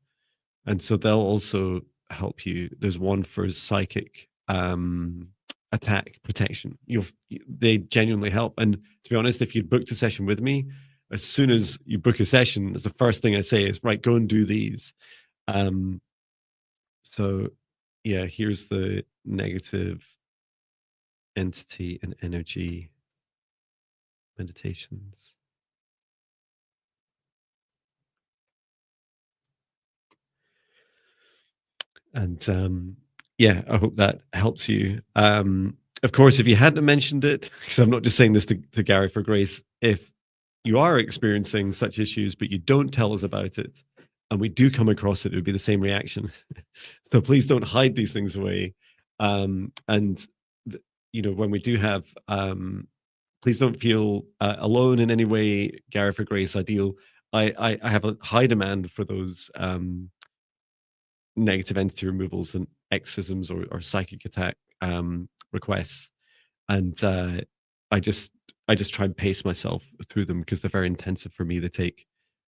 and so they'll also help you. There's one for psychic attack protection. They genuinely help. And to be honest, if you booked a session with me, as soon as you book a session, that's the first thing I say is, right, go and do these. So yeah, here's the negative entity and energy meditations. And yeah, I hope that helps you. Of course, if you hadn't mentioned it, because I'm not just saying this to Gary for Grace, if you are experiencing such issues, but you don't tell us about it, and we do come across it, it would be the same reaction. So please don't hide these things away. And when we do have, please don't feel alone in any way. Gary for Grace, I have a high demand for those negative entity removals and exorcisms or psychic attack requests, and I just try and pace myself through them because they're very intensive for me. They take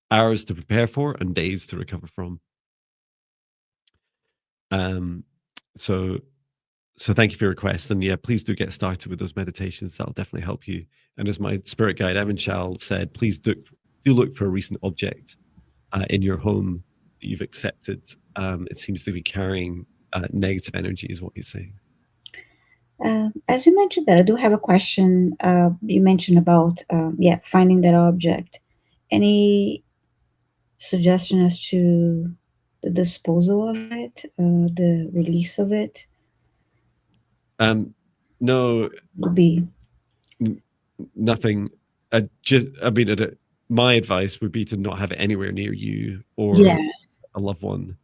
hours to prepare for and days to recover from. So thank you for your request, and yeah, please do get started with those meditations. That'll definitely help you. And as my spirit guide Evan Chal said, please do look for a recent object in your home that you've accepted. It seems to be carrying negative energy, is what he's saying. As you mentioned that, I do have a question. You mentioned about finding that object. Any suggestion as to the disposal of it, the release of it? No, Would be nothing. My advice would be to not have it anywhere near you or a loved one.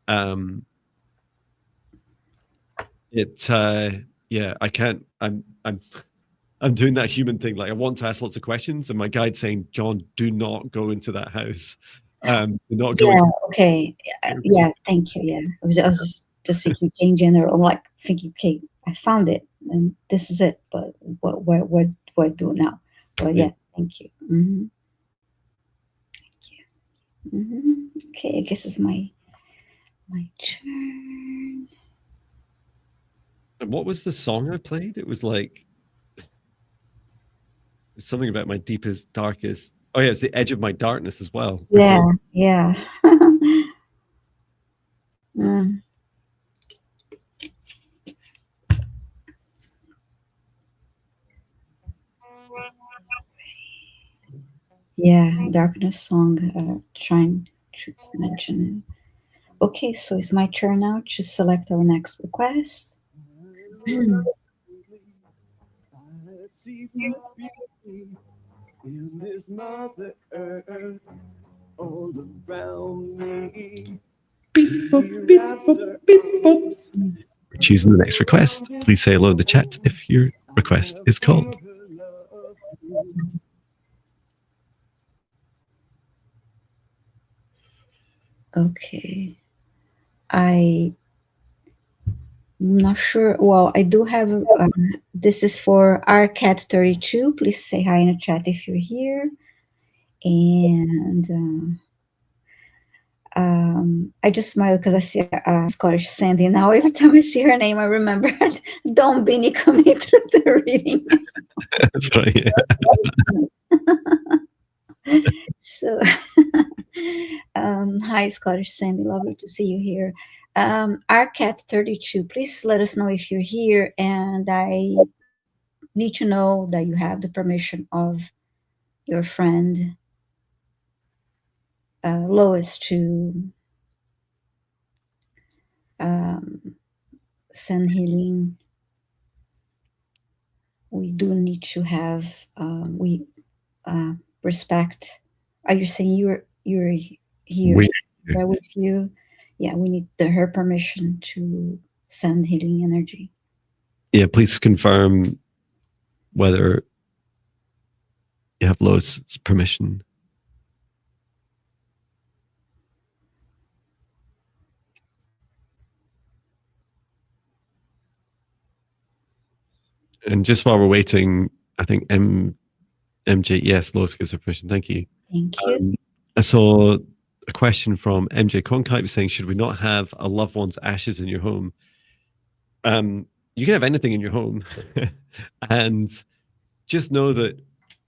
I can't. I'm doing that human thing. Like, I want to ask lots of questions, and my guide's saying, John, do not go into that house. Do not go. Okay. Thank you. Yeah, I was just thinking in general. I'm like thinking, okay, I found it, and this is it. But what do I do now? But yeah, thank you. Thank you. Okay, I guess it's my turn. And what was the song I played? It was like something about my deepest, darkest. Oh yeah, it's the edge of my darkness as well. Yeah. Mm. Yeah, darkness song. Trying to mention it. Okay, so it's my turn now to select our next request. I see some beauty in this Mother Earth all around me. beep, boop, beep, boop, beep, boop. For choosing the next request. Please say hello in the chat if your request is called. Okay. I'm not sure. Well, I do have. This is for rcat32. Please say hi in the chat if you're here. And I just smile because I see Scottish Sandy now. Every time I see her name, I remember Don Binnie coming through the reading. That's right. Yeah. So, hi, Scottish Sandy. Lovely to see you here. rcat32, please let us know if you're here. And I need to know that you have the permission of your friend Lois to send healing. We do need to have respect. Are you saying you're here right with you? Yeah, we need her permission to send healing energy. Yeah, please confirm whether you have Lois's permission. And just while we're waiting, I think MJ, yes, Lois gives her permission. Thank you. Thank you. I saw a question from MJ Cronkite saying, should we not have a loved one's ashes in your home? You can have anything in your home. And just know that,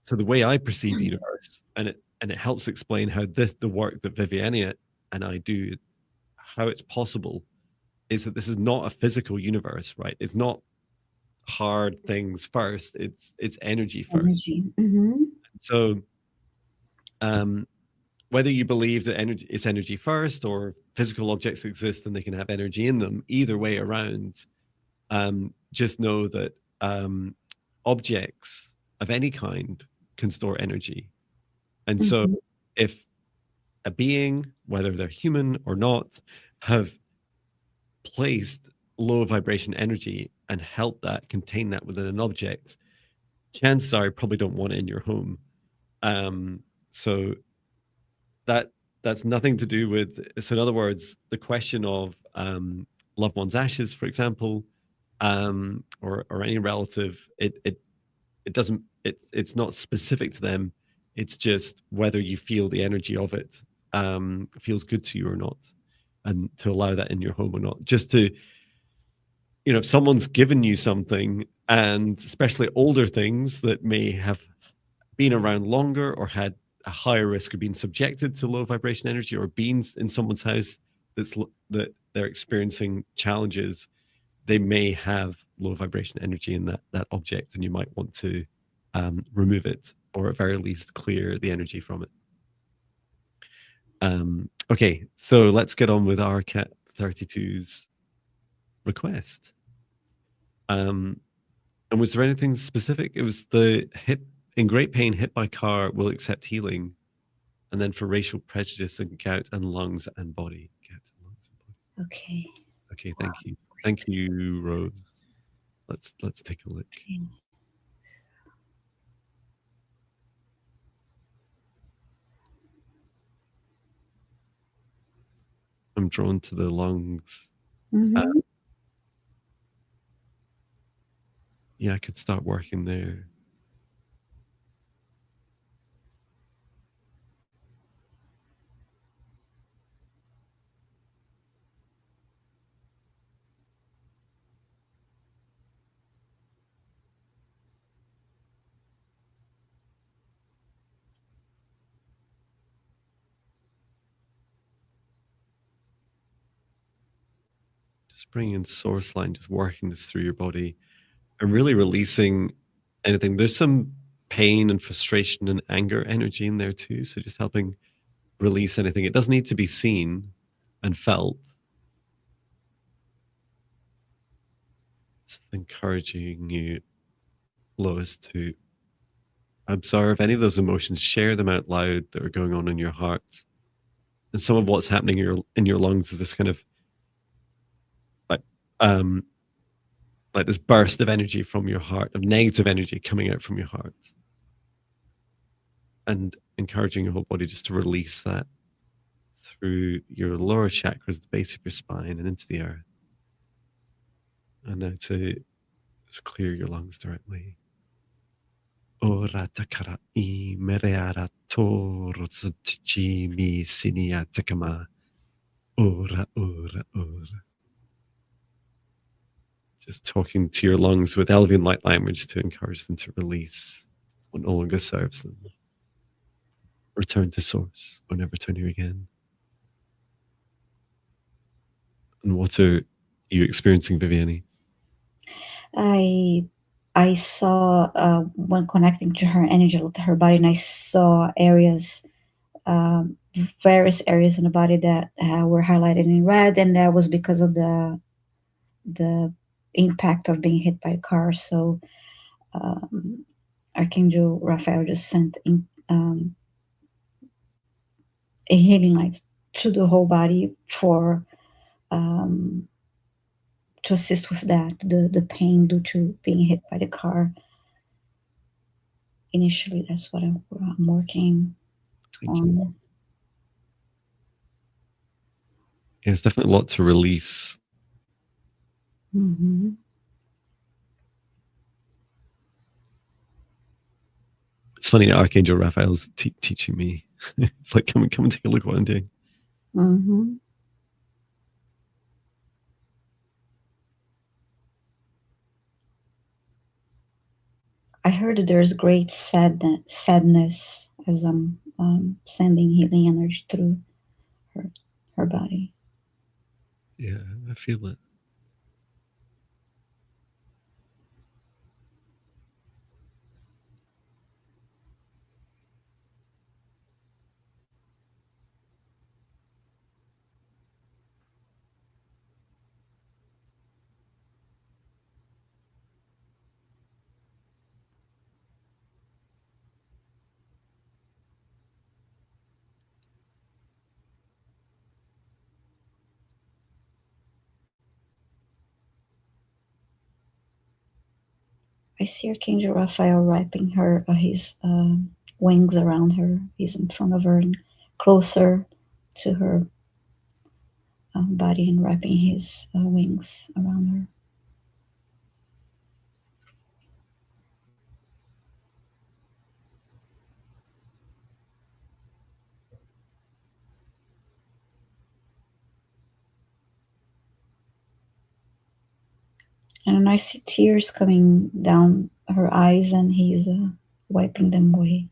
so the way I perceive the universe, and it helps explain how the work that Viviane and I do, how it's possible, is that this is not a physical universe, right? It's not hard things first. It's energy first. Energy. Mm-hmm. So, whether you believe that it's energy first or physical objects exist and they can have energy in them, either way around, just know that objects of any kind can store energy. And so if a being, whether they're human or not, have placed low vibration energy and held that, contain that within an object, chances are you probably don't want it in your home. So that's nothing to do with, so in other words, the question of loved one's ashes, for example, or any relative, it doesn't, it's not specific to them. It's just whether you feel the energy of it feels good to you or not, and to allow that in your home or not. Just to, if someone's given you something, and especially older things that may have been around longer or had a higher risk of being subjected to low vibration energy, or being in someone's house that they're experiencing challenges, they may have low vibration energy in that object, and you might want to remove it, or at very least clear the energy from it. Okay, so let's get on with our Cat 32's request. And was there anything specific? It was the hip, in great pain, hit by car, will accept healing. And then for racial prejudice and gout and lungs and body. Gout and lungs and body. Okay. Okay, thank you. Thank you, Rose. Let's take a look. Okay. I'm drawn to the lungs. Yeah, I could start working there. Just bringing in source line, just working this through your body and really releasing anything. There's some pain and frustration and anger energy in there too. So just helping release anything. It doesn't need to be seen and felt. Just encouraging you, Lois, to observe any of those emotions, share them out loud that are going on in your heart. and some of what's happening in your lungs is this kind of like um like this burst of energy from your heart, of negative energy coming out from your heart, and encouraging your whole body just to release that through your lower chakras, the base of your spine, and into the earth. And now to just clear your lungs directly. Ora takara I mereara toro tsuchi mi sinia takama. Ora, ora, ora. Just talking to your lungs with elevated light language to encourage them to release what no longer serves them. Return to source or never return here again. And what are you experiencing, Viviane? I saw when connecting to her energy, to her body, and I saw areas, various areas in the body that were highlighted in red, and that was because of the impact of being hit by a car. So Archangel Raphael just sent a healing light to the whole body for to assist with that, the pain due to being hit by the car. Initially, that's what I'm working on. Yeah, there's definitely a lot to release. Mm-hmm. It's funny that Archangel Raphael's teaching me. It's like, come and take a look at what I'm doing. Mm-hmm. I heard that there's great sadness as I'm sending healing energy through her body. Yeah, I feel it. I see Archangel Raphael wrapping her his wings around her. He's in front of her and closer to her body and wrapping his wings around her. And I see tears coming down her eyes, and he's wiping them away.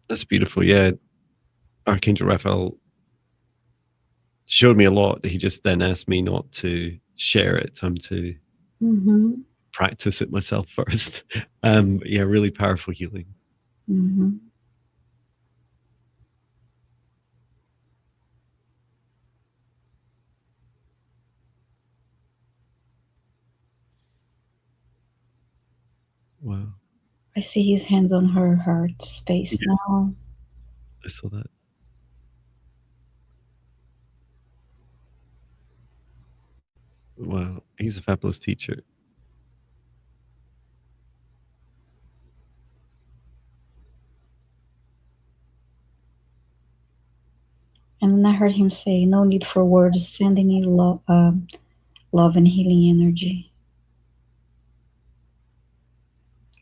That's beautiful. Yeah, Archangel Raphael showed me a lot. He just then asked me not to share it. I'm to practice it myself first. Yeah, really powerful healing. Mm-hmm. Wow. I see his hands on her heart space now. I saw that. Wow, he's a fabulous teacher. And then I heard him say, "No need for words, sending you love and healing energy,"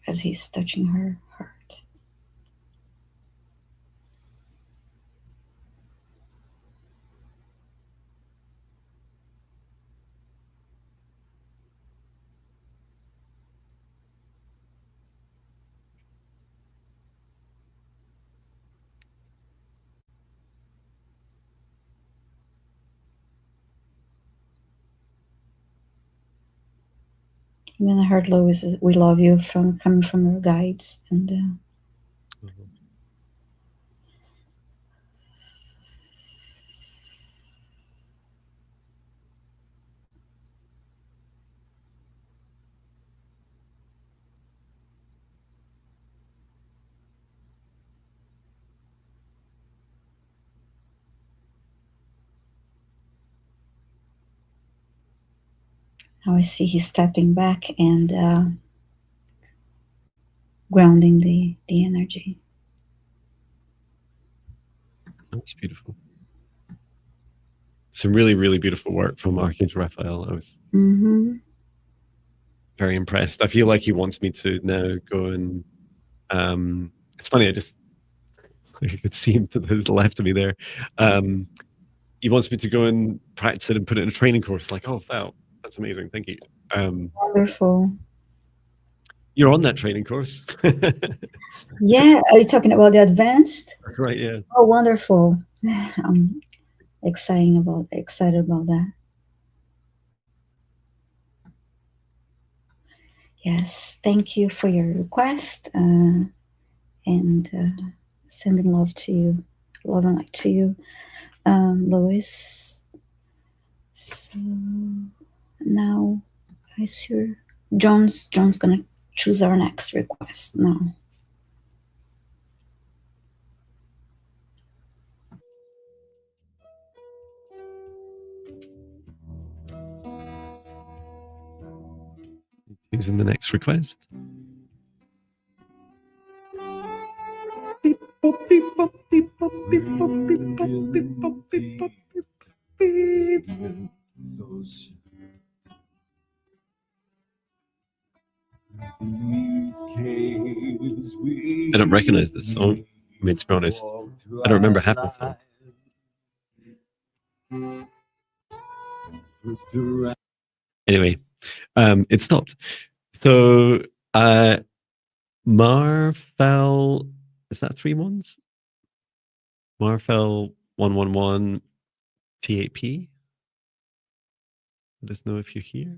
as he's touching her heart. And then I heard Lois, "We love you," from coming from your guides. And Now I see he's stepping back and grounding the energy. That's beautiful. Some really, really beautiful work from Archangel Raphael. I was very impressed. I feel like he wants me to now go and it's funny, I could see him to the left of me there. He wants me to go and practice it and put it in a training course. Like, oh wow, that's amazing. Thank you. Wonderful. You're on that training course. Yeah, are you talking about the advanced? That's right, yeah. Oh, wonderful. I'm excited about that. Yes, thank you for your request and sending love to you, love and light to you, Lois. So now I see John's gonna choose our next request now. Who's in the next request? I don't recognize this song. I mean, to be honest, I don't remember half the song. Anyway, it stopped. So, Marfel, is that 3 ones? Marfel 111 T8P. Let us know if you're here.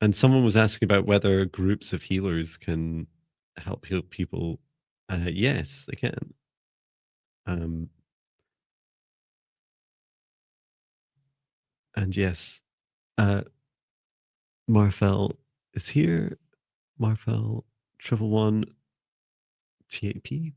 And someone was asking about whether groups of healers can help heal people. Yes, they can. And yes, Marfel is here. Marfel 111 T8P.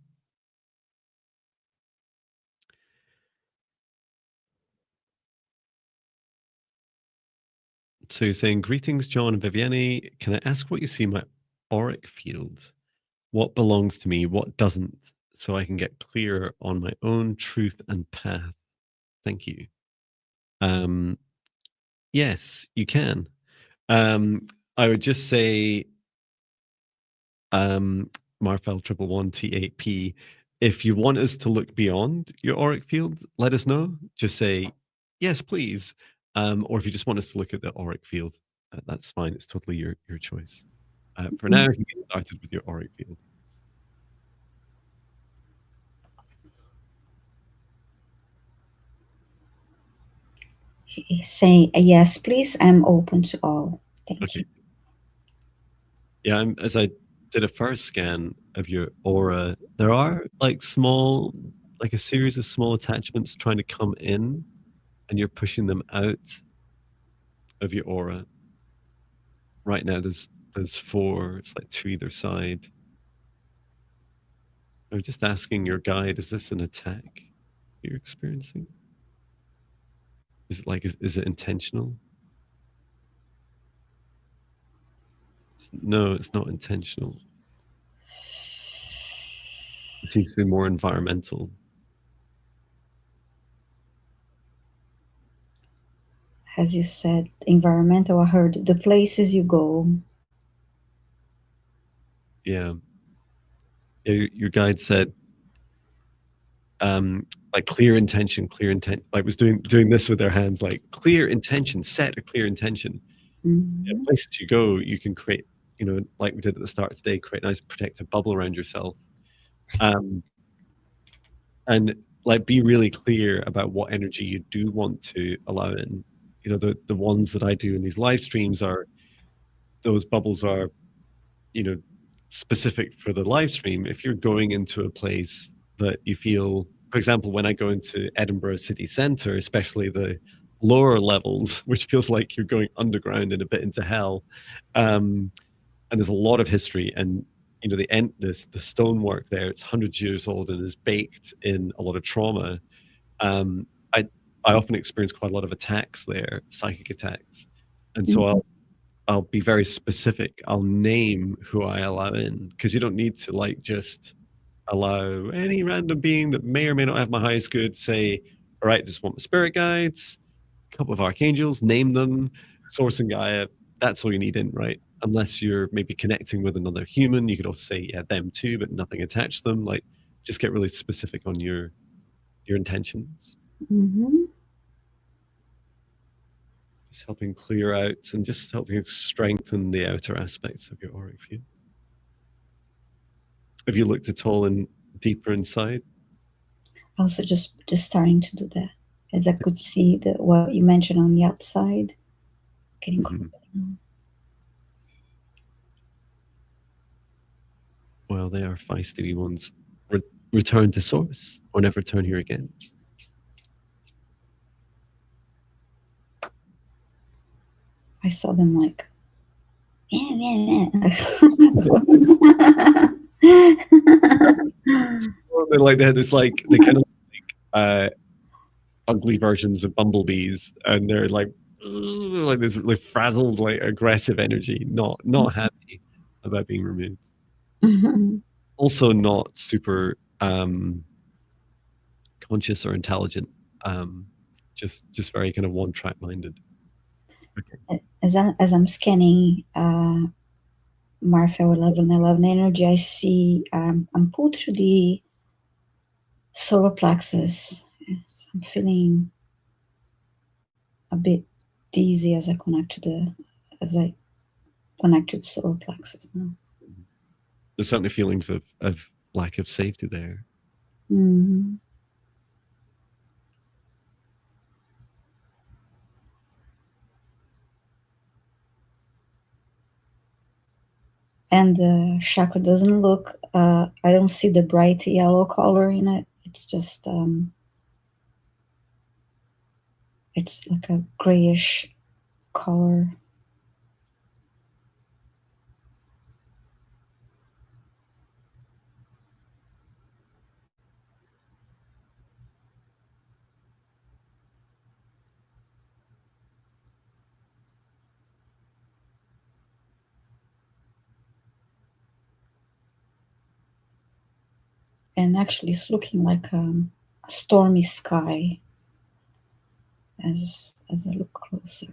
So you're saying, greetings, Jon and Viviane. Can I ask what you see in my auric field? What belongs to me? What doesn't? So I can get clear on my own truth and path. Thank you. Yes, you can. I would just say, Marfel 111 T8P, if you want us to look beyond your auric field, let us know. Just say, yes, please. Or if you just want us to look at the auric field, that's fine. It's totally your choice. For now, you can get started with your auric field. He's saying, yes, please, I'm open to all. Thank you. Yeah, as I did a first scan of your aura, there are like a series of small attachments trying to come in, and you're pushing them out of your aura. Right now, there's 4. It's like 2 either side. I'm just asking your guide: is this an attack you're experiencing? Is it is it intentional? No, it's not intentional. It seems to be more environmental. As you said, environmental, I heard the places you go. Yeah. Your guide said, like clear intention, like was doing this with their hands, like clear intention, set a clear intention. Yeah, places you go, you can create, like we did at the start of today, create a nice protective bubble around yourself. And like be really clear about what energy you do want to allow in. The ones that I do in these live streams are, those bubbles are, specific for the live stream. If you're going into a place that you feel, for example, when I go into Edinburgh city centre, especially the lower levels, which feels like you're going underground and a bit into hell, and there's a lot of history, and the stonework there, it's hundreds of years old and is baked in a lot of trauma. I I often experience quite a lot of attacks there, psychic attacks, and so I'll be very specific. I'll name who I allow in, because you don't need to like just allow any random being that may or may not have my highest good. Say, all right, just want my spirit guides, a couple of archangels, name them, Source and Gaia. That's all you need in, right? Unless you're maybe connecting with another human, you could also say, yeah, them too, but nothing attached to them. Like, just get really specific on your intentions. Just helping clear out and just helping strengthen the outer aspects of your auric field. Have you looked at all in deeper inside? Also, just starting to do that, as I could see what you mentioned on the outside, getting closer. Well, they are feisty ones. Return to source, or never return here again. I saw them like, Like they had this like they kind of ugly versions of bumblebees, and they're like this really frazzled, like aggressive energy, not happy about being removed. Also not super conscious or intelligent, just very kind of one-track minded. Okay. As I'm scanning Martha 1111 energy, I see I'm pulled through the solar plexus. I'm feeling a bit dizzy as I connect to the solar plexus now. There's certainly feelings of lack of safety there. And the chakra doesn't look, I don't see the bright yellow color in it. It's just, it's like a grayish color. And actually it's looking like a stormy sky as I look closer.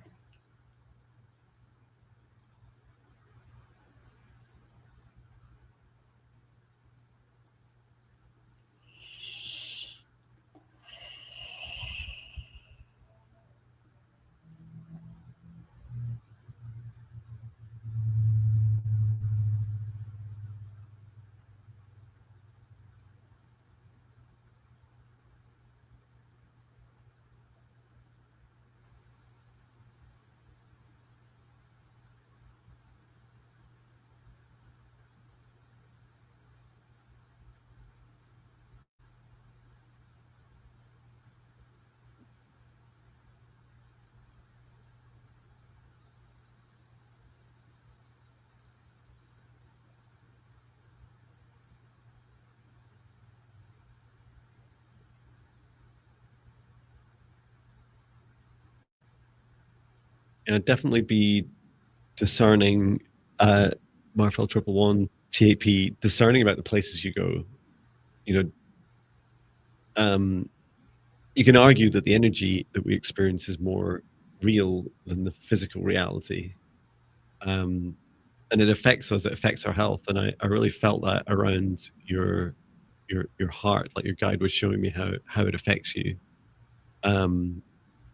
And I'd definitely be discerning, Marfel 111 TAP, discerning about the places you go. You know, you can argue that the energy that we experience is more real than the physical reality, and it affects us. It affects our health, and I really felt that around your heart. Like your guide was showing me how it affects you.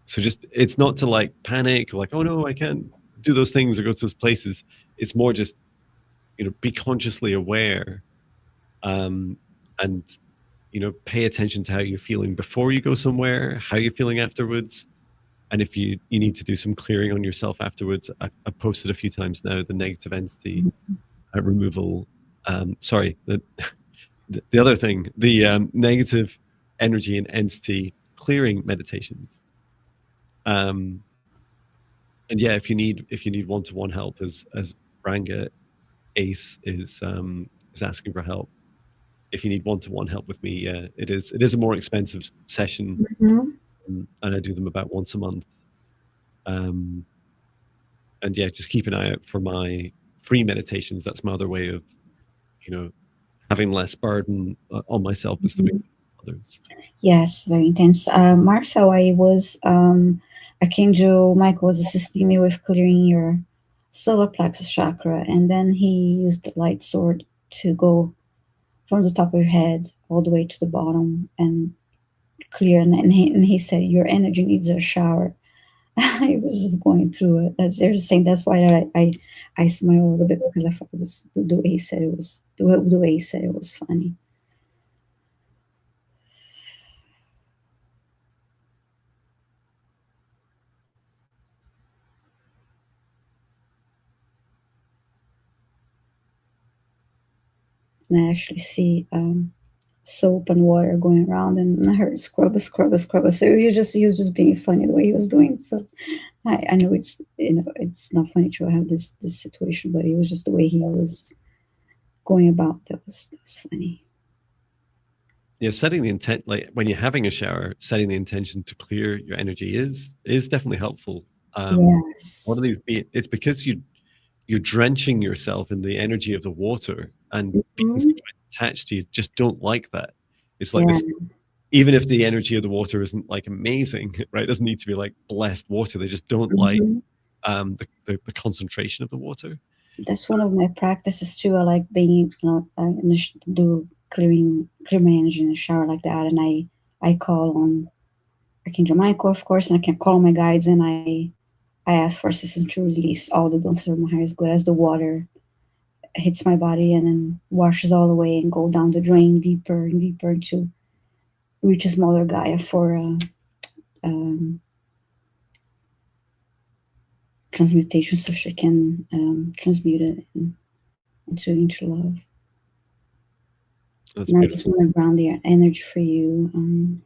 So just, it's not to like panic or like, oh no, I can't do those things or go to those places. It's more just, be consciously aware, and pay attention to how you're feeling before you go somewhere, how you're feeling afterwards, and if you need to do some clearing on yourself afterwards. I've posted a few times now the negative entity removal. Sorry, the other thing, the negative energy and entity clearing meditations. And yeah, if you need one-to-one help, as Ranga Ace is asking for help. If you need one-to-one help with me, it is a more expensive session. and I do them about once a month. Um, and yeah, just keep an eye out for my free meditations. That's my other way of, you know, having less burden on myself is to make others. Yes, very intense. Martha, I was Archangel Michael was assisting me with clearing your solar plexus chakra, and then he used the light sword to go from the top of your head all the way to the bottom and clear. And he said your energy needs a shower. I was just going through it. That's they're just saying that's why I smiled a little bit because I thought it was the way he said it was the way he said it was funny. And I actually see soap and water going around, and I heard scrubber, scrubber, scrubber. So he was just being funny the way he was doing. So I know it's not funny to have this situation, but it was just the way he was going about. That was funny. Yeah, setting the intent, like when you're having a shower, setting the intention to clear your energy is definitely helpful. One of Yes. these, it's because you're drenching yourself in the energy of the water, and beings Mhm. attached to you just don't like that. It's like Yeah. this, even if the energy of the water isn't like amazing, right? It doesn't need to be like blessed water. They just don't like Mhm. the concentration of the water. That's one of my practices too. I like being, do clear my energy in the shower like that, and I call on Archangel Michael, of course, and I can call on my guides, and I ask for assistance to release all the don't serve my highest good as the water hits my body and then washes all the way and go down the drain deeper and deeper to reaches Mother Gaia for um, transmutation, so she can transmute it into love. That's And I just beautiful. want to ground the energy for you.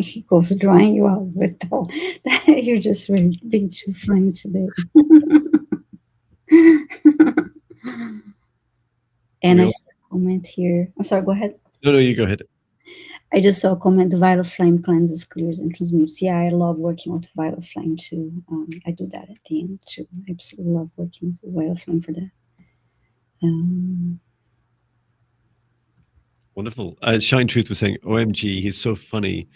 He goes drying you out with all you're just really being too funny today. And We I all, saw a comment here. I'm sorry, go ahead. no, you go ahead. I just saw a comment, the violet flame cleanses, clears, and transmutes. Yeah, I love working with violet flame too. I do that at the end too. I absolutely love working with violet flame for that. Um, Wonderful. Shine Truth was saying, OMG, he's so funny.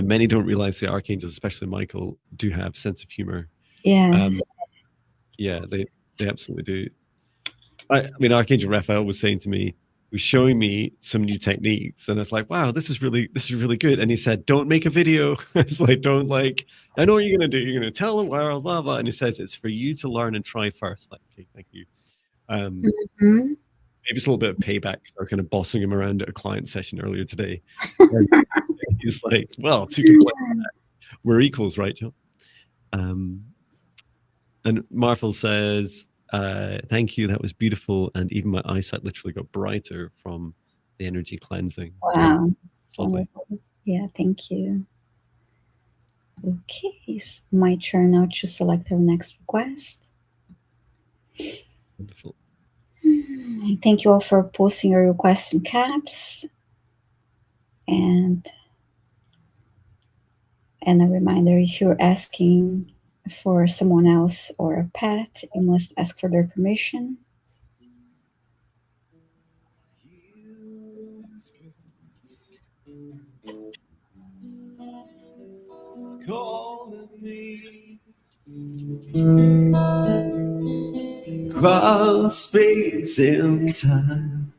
Many don't realize the archangels, especially Michael, do have sense of humor. yeah. Yeah, they absolutely do. I mean, Archangel Raphael was saying to me, was showing me some new techniques, and I was like, "Wow, this is really good." And he said, "Don't make a video." It's like, "Don't like, I know what you're gonna do. You're gonna tell them blah blah blah." And he says, "It's for you to learn and try first." Like, okay, thank you. Mhm. Maybe it's a little bit of payback. I was kind of bossing him around at a client session earlier today. And he's like, "Well, to complain, we're equals, right, John?" Um, And Marvel says, thank you, that was beautiful. And even my eyesight literally got brighter from the energy cleansing. So Wow. it's lovely. Wonderful. Yeah, thank you. Okay, it's my turn now to select our next request. Wonderful. Thank you all for posting your requests in caps. And a reminder, if you're asking for someone else or a pet, you must ask for their permission. Calling me cross space and time.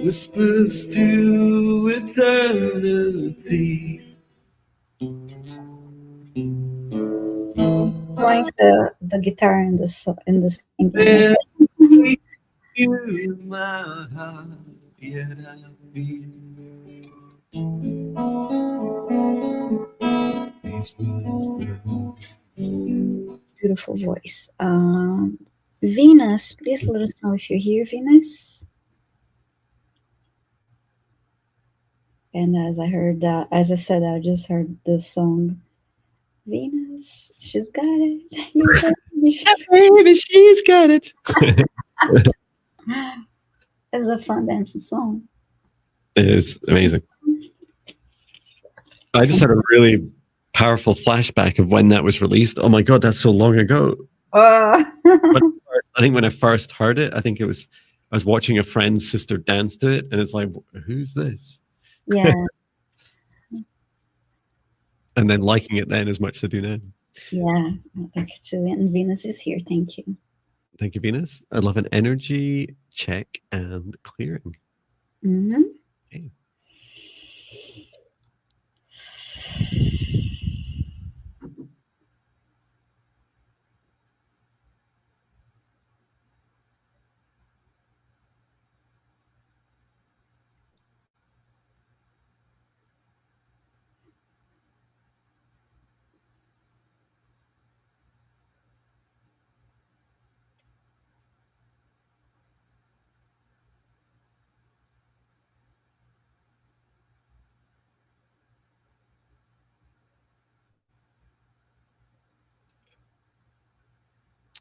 Whispers to eternity. Like the guitar in the singing. Yes. Where you in my heart, yet I feel these whispers. Beautiful voice. Venus, please let us know if you're here, Venus. And as I said, I just heard this song. Venus, she's got it. You baby, Baby, she's got it. It's a fun dancing song. It is amazing. I just had a really powerful flashback of when that was released. Oh my god, that's so long ago. I think when I first heard it, I was watching a friend's sister dance to it, and it's like, who's this? Yeah. And then liking it then as much as I do now. Yeah, I like it too. And Venus is here. Thank you. Thank you, Venus. I love an energy check and clearing. Mm-hmm. Okay.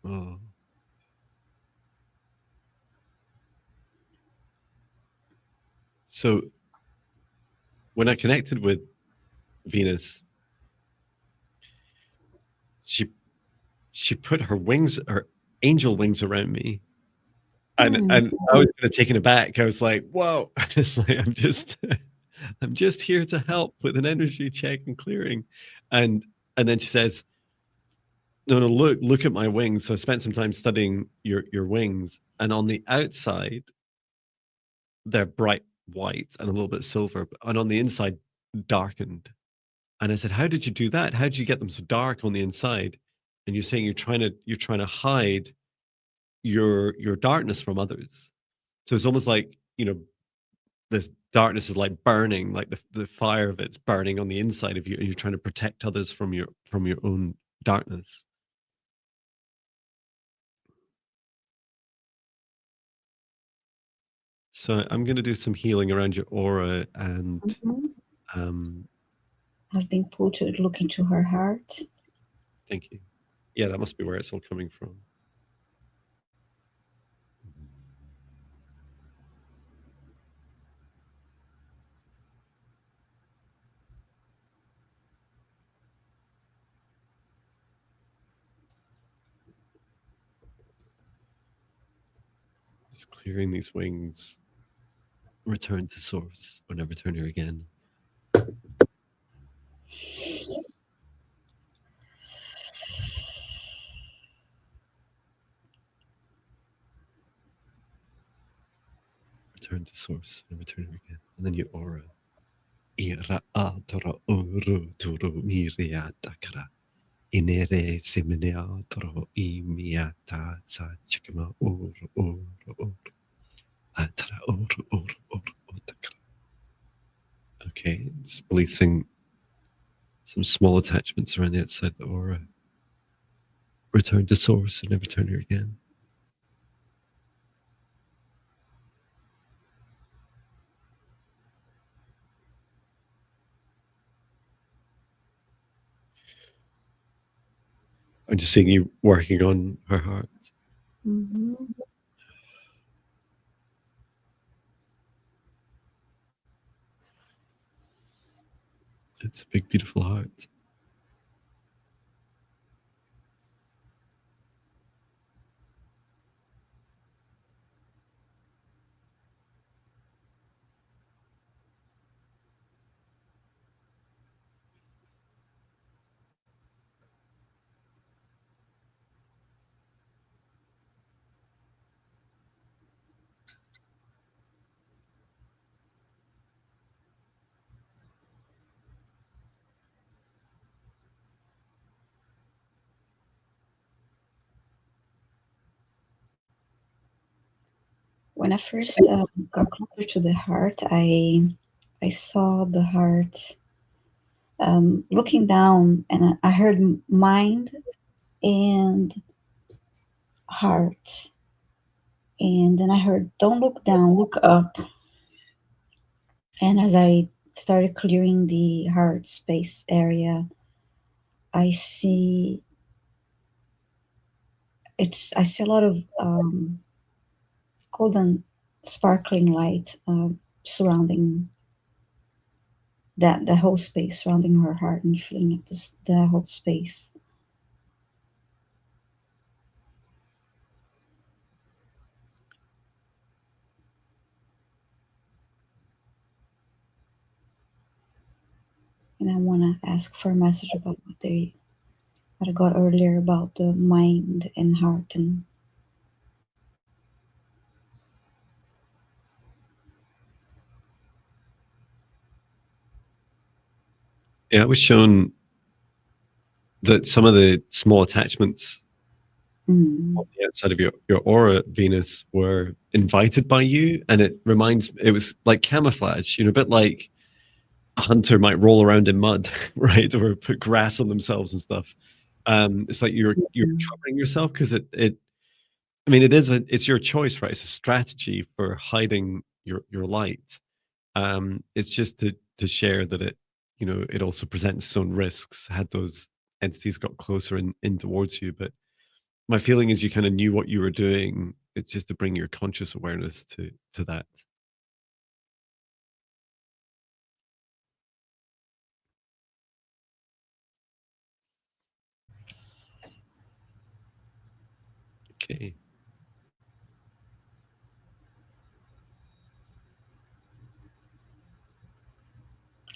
Oh. So when I connected with Venus, she put her angel wings around me. And I was kind of taken aback. I was like, whoa. It's like I'm just here to help with an energy check and clearing. And then she says, no, look at my wings. So I spent some time studying your wings. And on the outside, they're bright white and a little bit silver, and on the inside, darkened. And I said, how did you do that? How did you get them so dark on the inside? And you're saying you're trying to hide your darkness from others. So it's almost like, this darkness is like burning, like the fire of it's burning on the inside of you, and you're trying to protect others from your own darkness. So I'm going to do some healing around your aura, and I've been pulled to look into her heart. Thank you. Yeah, that must be where it's all coming from. Just clearing these wings. Return to source, or never return here again. Return to source, and return here again. And then your aura. Ira atara uru turu miriatakara. Inere semeneatro imiata sa chikama uru atara uru otakara. Okay, it's releasing some small attachments around the outside of the aura. Return to source and never return here again. I'm just seeing you working on her heart. Mm-hmm. It's a big, beautiful heart. When I first got closer to the heart, I saw the heart looking down, and I heard mind and heart. And then I heard, don't look down, look up. And as I started clearing the heart space area, I see I see a lot of golden sparkling light surrounding the whole space, surrounding her heart and filling up the whole space. And I want to ask for a message about what I got earlier about the mind and heart. And Yeah, I was shown that some of the small attachments mm, on the outside of your aura, Venus, were invited by you, and it was like camouflage, a bit like a hunter might roll around in mud, right, or put grass on themselves and stuff. It's like you're covering yourself because I mean, it's your choice, right? It's a strategy for hiding your light. It's just to share that it also presents its own risks had those entities got closer in towards you. But my feeling is you kind of knew what you were doing. It's just to bring your conscious awareness to that. Okay.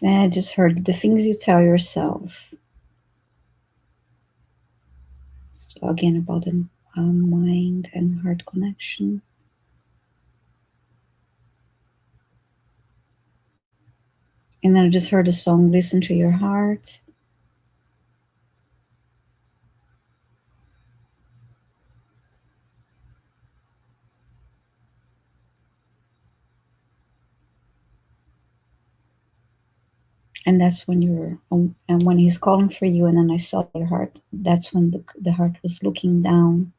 and I just heard the things you tell yourself. So again, about the mind and heart connection. And then I just heard the song Listen to Your Heart. And that's when and when he's calling for you, and then I saw your heart. That's when the heart was looking down.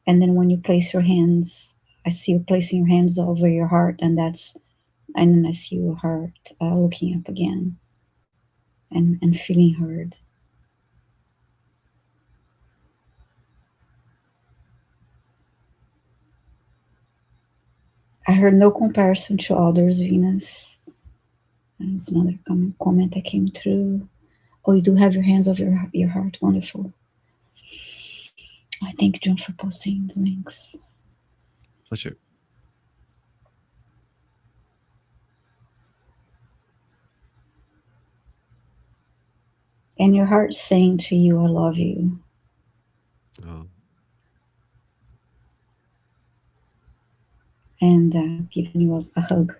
And then when you place your hands, I see you placing your hands over your heart, and then I see your heart looking up again and feeling heard. I heard no comparison to others, Venus. There's another comment that came through. Oh, you do have your hands over your heart. Wonderful. I thank John for posting the links. Pleasure. And your heart saying to you, I love you. Oh, And giving you a hug.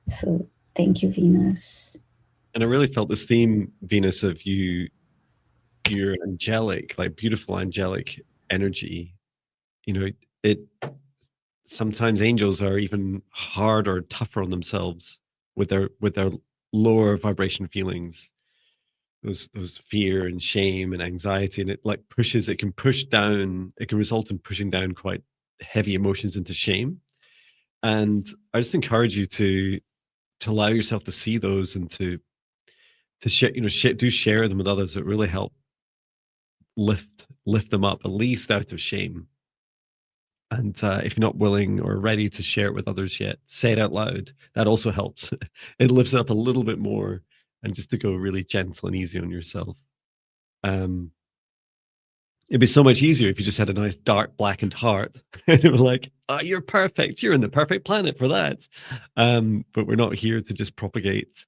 So thank you, Venus. and I really felt this theme, Venus, of your angelic, like beautiful angelic energy. It sometimes angels are even hard or tougher on themselves with their lower vibration feelings, those fear and shame and anxiety, and it can result in pushing down quite heavy emotions into shame. And I just encourage you to allow yourself to see those and to share, do share them with others that really help lift them up, at least out of shame. And if you're not willing or ready to share it with others yet, say it out loud. That also helps. It lifts it up a little bit more, and just to go really gentle and easy on yourself. Um, it'd be so much easier if you just had a nice dark blackened heart, and it was like, oh, you're perfect. You're in the perfect planet for that. But we're not here to just propagate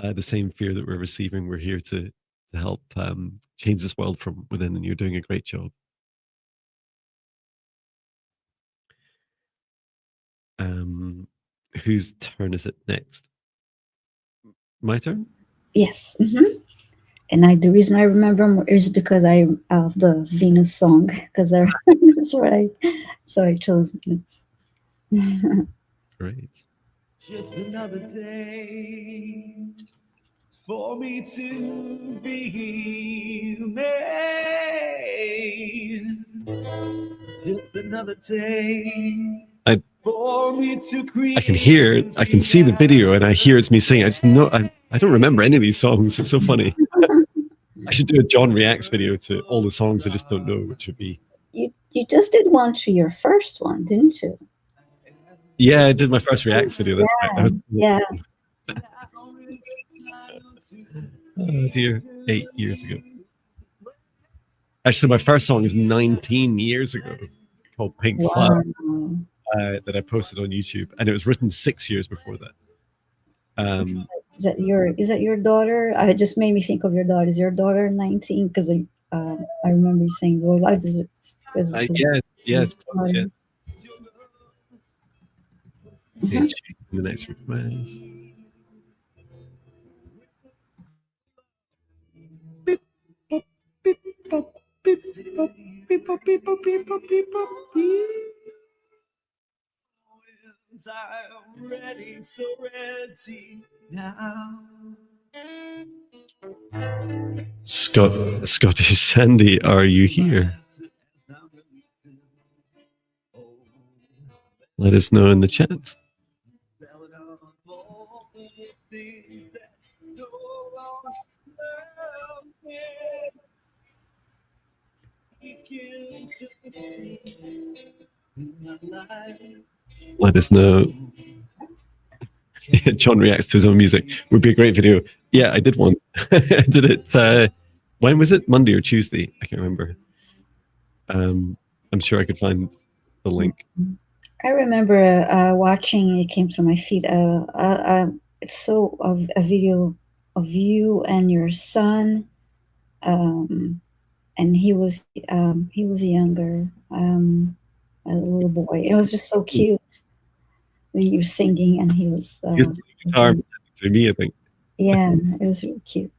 the same fear that we're receiving. We're here to help change this world from within, and you're doing a great job. Um, whose turn is it next? My turn? Yes. Mm-hmm. And the reason I remember more is because I of the Venus song, because that's what so I chose Venus. Great. Just another day for me to be made. Just another day I for me to create. I can hear it. I can see the video, and I hear it's me singing. I just know I don't remember any of these songs. It's so funny. I should do a John reacts video to all the songs I just don't know, which would be. You just did one to your first one, didn't you? Yeah, I did my first reacts video. That's right. I was, Yeah. oh dear, 8 years ago. Actually, my first song is 19 years ago, called Pink Flower, Wow. that I posted on YouTube, and it was written 6 years before that. Is that your daughter? It just made me think of your daughter. Is your daughter 19? Because I remember you saying, "Well, why does it?" Yes, yeah. Okay, Mhm. choosing the next request. I'm ready, so ready now. Scottish Sandy, are you here? Let us know in the chat. Let us know. John reacts to his own music. Would be a great video. Yeah, I did one. I did it. When was it? Monday or Tuesday? I can't remember. I'm sure I could find the link. I remember watching. It came through my feed. It's so of a video of you and your son, and he was younger, a little boy. It was just so cute. You were singing, and he was. He was playing guitar to me, I think. Yeah, it was really cute.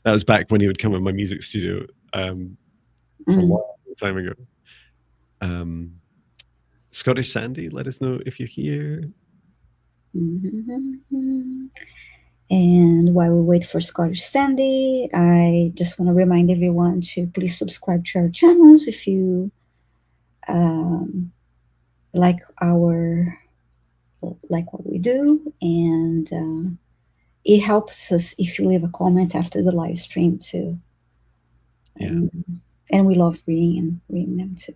That was back when he would come in my music studio. It's a long time ago. Scottish Sandy, let us know if you're here. Mm-hmm. And while we wait for Scottish Sandy, I just want to remind everyone to please subscribe to our channels if you like what we do, and it helps us if you leave a comment after the live stream too. Yeah. And we love reading them too.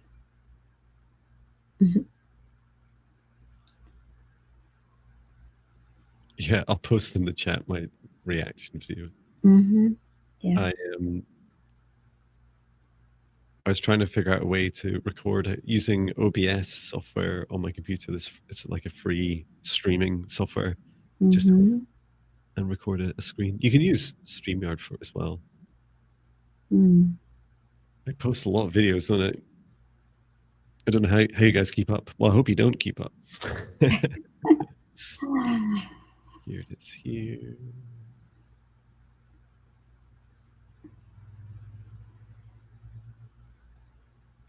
Yeah, I'll post in the chat my reaction video. Yeah. I was trying to figure out a way to record it using OBS software on my computer. It's like a free streaming software, just and record a screen. You can use StreamYard for it as well. I post a lot of videos on it. I don't know how you guys keep up. Well, I hope you don't keep up. Here it is here.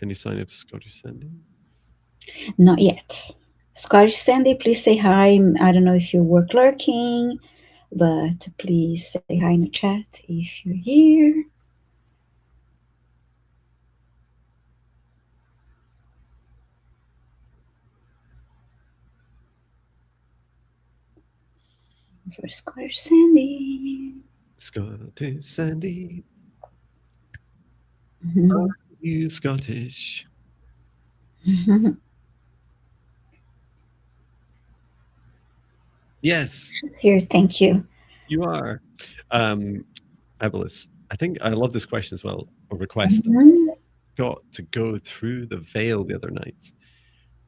Any sign of Scottish Sandy? Not yet. Scottish Sandy, please say hi. I don't know if you were lurking, but please say hi in the chat if you're here. For Scottish Sandy. Scottish Sandy. Are you Scottish? Yes. Here, thank you. You are. Fabulous. I think I love this question as well, or request. Got to go through the veil the other night,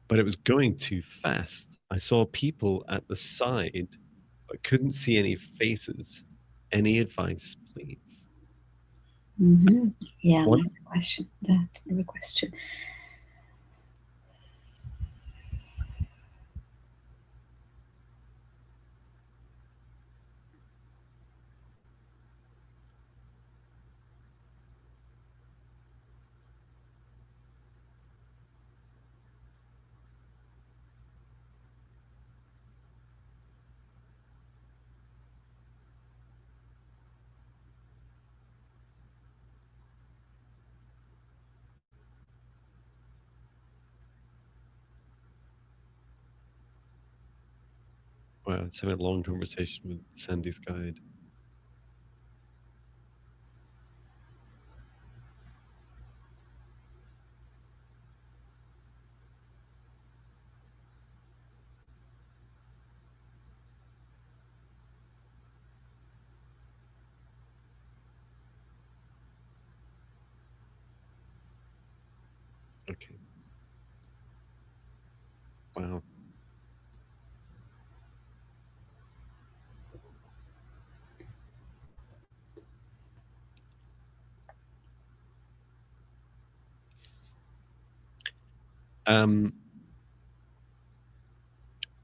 but it was going too fast. I saw people at the side, but couldn't see any faces. Any advice, please? Yeah, that's the question. That's the question. Wow, it's having a long conversation with Sandy's guide. Okay. Wow.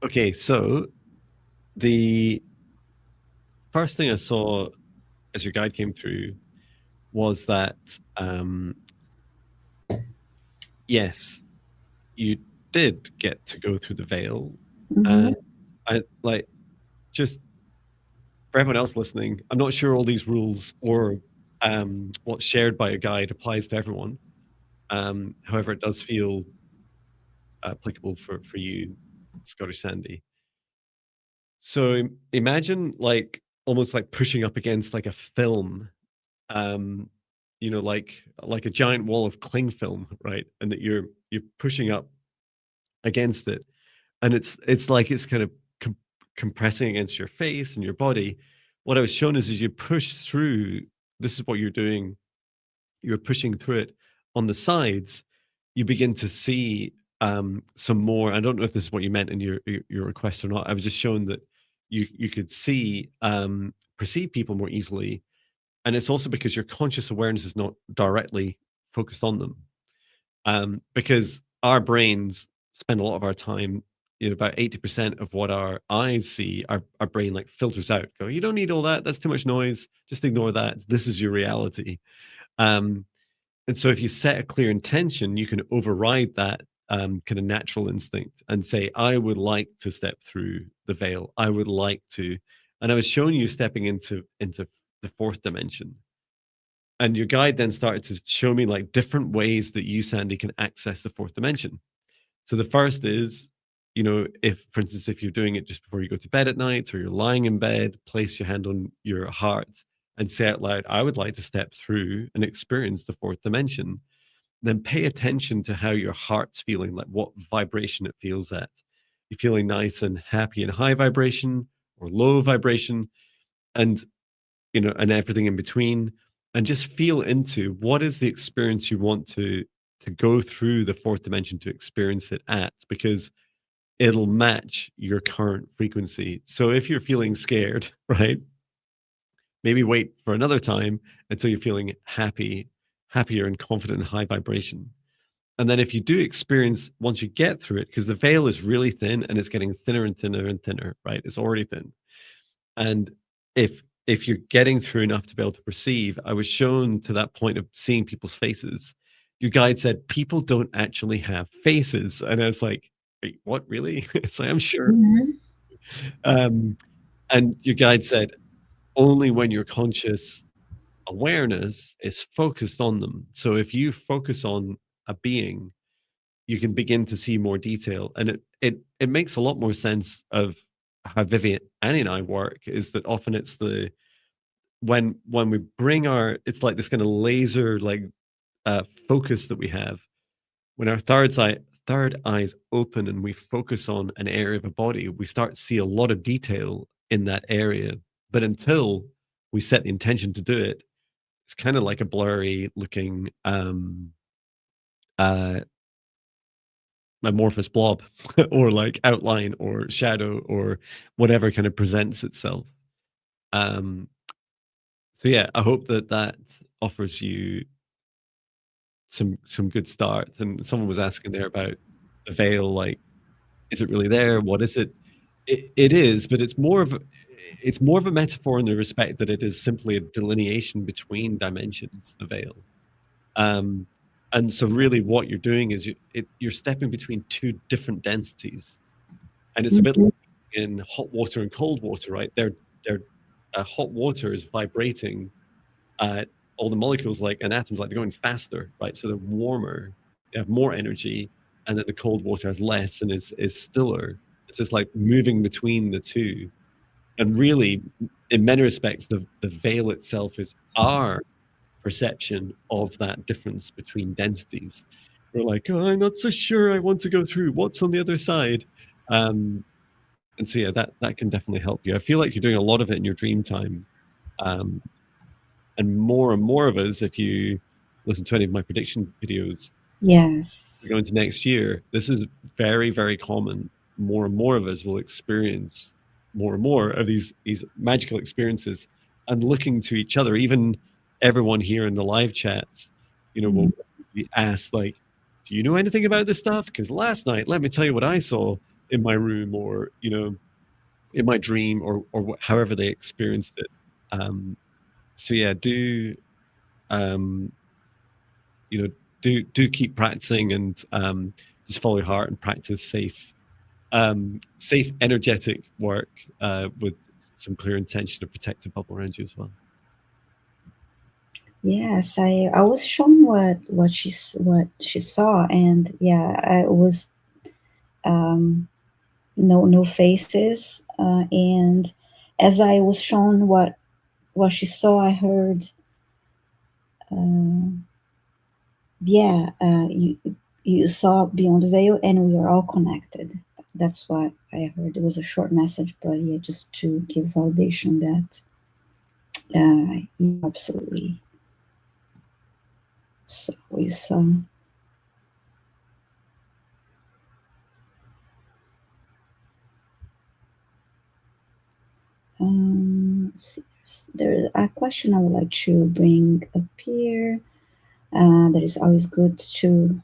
Okay, so the first thing I saw as your guide came through was that yes, you did get to go through the veil, and I like just for everyone else listening, I'm not sure all these rules or what's shared by a guide applies to everyone. However, it does feel applicable for you, Scottish Sandy. So imagine like almost like pushing up against like a film, um, you know, like a giant wall of cling film, right? And that you're pushing up against it, and it's like it's kind of compressing against your face and your body. What I was shown is as you push through, this is what you're doing. You're pushing through it on the sides. You begin to see some more. I don't know if this is what you meant in your request or not. I was just shown that you could see perceive people more easily, and it's also because your conscious awareness is not directly focused on them. Because our brains spend a lot of our time, you know, about 80% of what our eyes see, our brain like filters out. Go, you don't need all that. That's too much noise. Just ignore that. This is your reality. Um, and so if you set a clear intention, you can override that kind of natural instinct and say, I would like to step through the veil. I would like to. And I was showing you stepping into the fourth dimension. And your guide then started to show me like different ways that you, Sandy, can access the fourth dimension. So the first is, you know, if, for instance, if you're doing it just before you go to bed at night or you're lying in bed, place your hand on your heart and say out loud, I would like to step through and experience the fourth dimension. Then pay attention to how your heart's feeling, like what vibration it feels at. You're feeling nice and happy and high vibration or low vibration, and you know, and everything in between, and just feel into what is the experience you want to go through the fourth dimension to experience it at, because it'll match your current frequency. So if you're feeling scared, right, maybe wait for another time until you're feeling happier and confident and high vibration. And then if you do experience, once you get through it, because the veil is really thin and it's getting thinner and thinner and thinner, right? It's already thin. And if you're getting through enough to be able to perceive, I was shown to that point of seeing people's faces. Your guide said people don't actually have faces, and I was like, wait, what, really? It's like, I'm sure. And your guide said only when your conscious awareness is focused on them. So if you focus on a being, you can begin to see more detail, and it makes a lot more sense of how Viviane and I work. Is that often it's the when we bring our, it's like this kind of laser like focus that we have when our third eyes open and we focus on an area of a body, we start to see a lot of detail in that area. But until we set the intention to do it, it's kind of like a blurry looking amorphous blob or like outline or shadow or whatever kind of presents itself. So yeah, I hope that offers you some good starts. And someone was asking there about the veil, like, is it really there? What is it? It is, but it's more of a metaphor in the respect that it is simply a delineation between dimensions, the veil. And so really what you're doing is you're stepping between two different densities. And it's a bit like in hot water and cold water, right? They're hot water is vibrating all the molecules like and atoms like they're going faster, right? So they're warmer, they have more energy, and then the cold water has less and is stiller. So it's like moving between the two. And really, in many respects, the veil itself is our perception of that difference between densities. We're like, oh, I'm not so sure I want to go through. What's on the other side? And so, yeah, that can definitely help you. I feel like you're doing a lot of it in your dream time. And more of us, if you listen to any of my prediction videos, Yes. we go into next year, this is very, very common. More and more of us will experience more and more of these magical experiences, and looking to each other. Even everyone here in the live chats, will be asked, like, do you know anything about this stuff? Because last night, let me tell you what I saw in my room, or in my dream, or however they experienced it. So yeah, do keep practicing, and just follow your heart and practice safe energetic work with some clear intention to protect the bubble around you as well. Yes, I was shown what she saw, and yeah, it was no faces, and as I was shown what she saw, I heard, yeah, you saw beyond the veil, and we are all connected. That's what I heard. It was a short message, but yeah, just to give validation that absolutely. So we saw. Let's see. There's a question I would like to bring up here. That is always good to.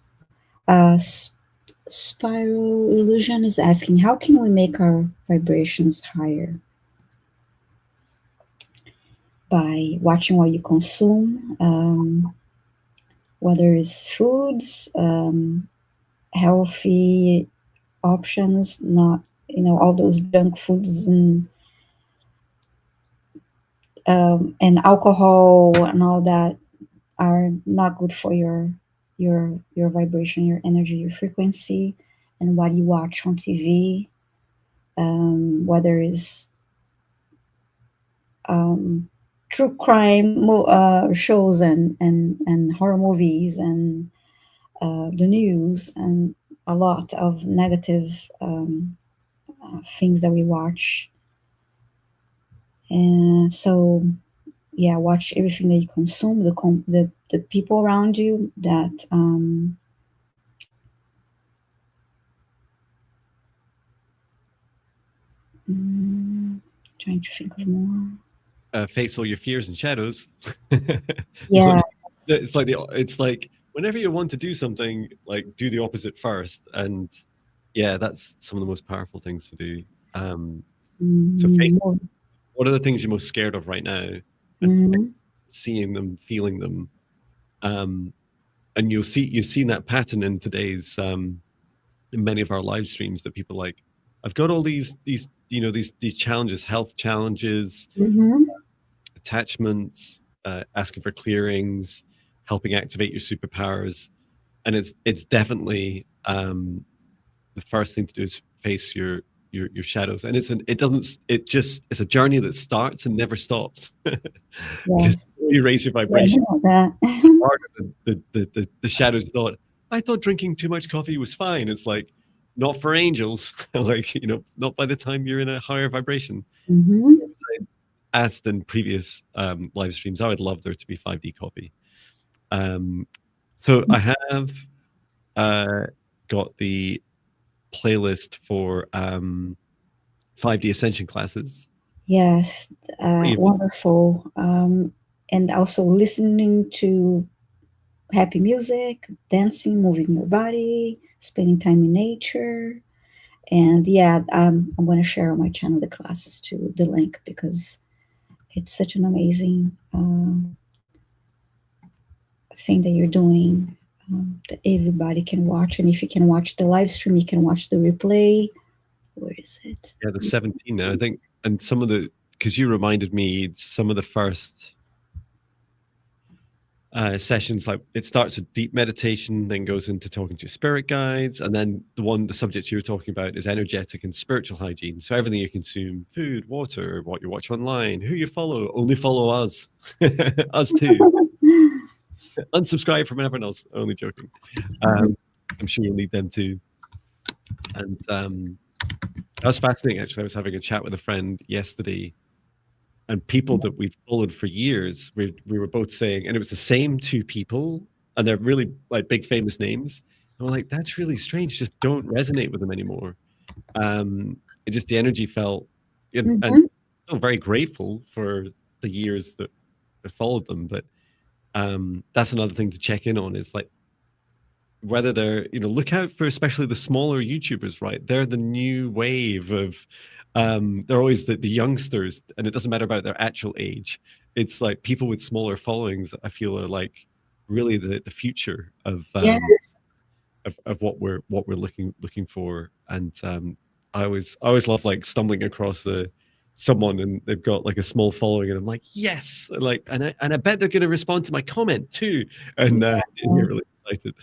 Spiral Illusion is asking, how can we make our vibrations higher? By watching what you consume, whether it's foods, healthy options, not all those junk foods and alcohol and all that are not good for your vibration, your energy, your frequency, and what you watch on TV, whether it's true crime shows and horror movies and the news and a lot of negative things that we watch. And so, yeah, watch everything that you consume, the people around you that trying to think of more. Face all your fears and shadows. Yeah, it's like whenever you want to do something, like, do the opposite first, and yeah, that's some of the most powerful things to do. So face, what are the things you're most scared of right now, and seeing them, feeling them, and you've seen that pattern in today's in many of our live streams, that people like, I've got all these challenges, health challenges, attachments, asking for clearings, helping activate your superpowers. And it's definitely the first thing to do is face your shadows. And it's a journey that starts and never stops. yes. You raise your vibration. Yeah, The shadows thought, I thought drinking too much coffee was fine. It's like, not for angels. Like, not by the time you're in a higher vibration. Asked in previous live streams, I would love there to be 5D coffee. So I have got the playlist for 5D Ascension classes. Yes, wonderful. And also listening to happy music, dancing, moving your body, spending time in nature. And yeah, I'm going to share on my channel the classes too, the link, because it's such an amazing thing that you're doing, that everybody can watch. And if you can watch the live stream, you can watch the replay. Where is it? Yeah, the 17 now, I think. And because you reminded me, some of the first sessions. Like it starts with deep meditation, then goes into talking to spirit guides, and then the subject you were talking about is energetic and spiritual hygiene. So everything you consume, food, water, what you watch online, who you follow, only follow us, us too. Unsubscribe from everyone else. Only joking. I'm sure you'll need them too. And that was fascinating. Actually, I was having a chat with a friend yesterday, and people that we'd followed for years, we were both saying, and it was the same two people, and they're really like big famous names. And we're like, that's really strange. Just don't resonate with them anymore. It just the energy felt, and still very grateful for the years that I followed them. But that's another thing to check in on is like whether they're, look out for especially the smaller YouTubers, right? They're the new wave of they're always the youngsters, and it doesn't matter about their actual age. It's like people with smaller followings, I feel, are like really the future of Yes. of what we're looking for. And I always love like stumbling across someone and they've got like a small following, and I'm like, yes, like, and I bet they're going to respond to my comment too, and you're really excited.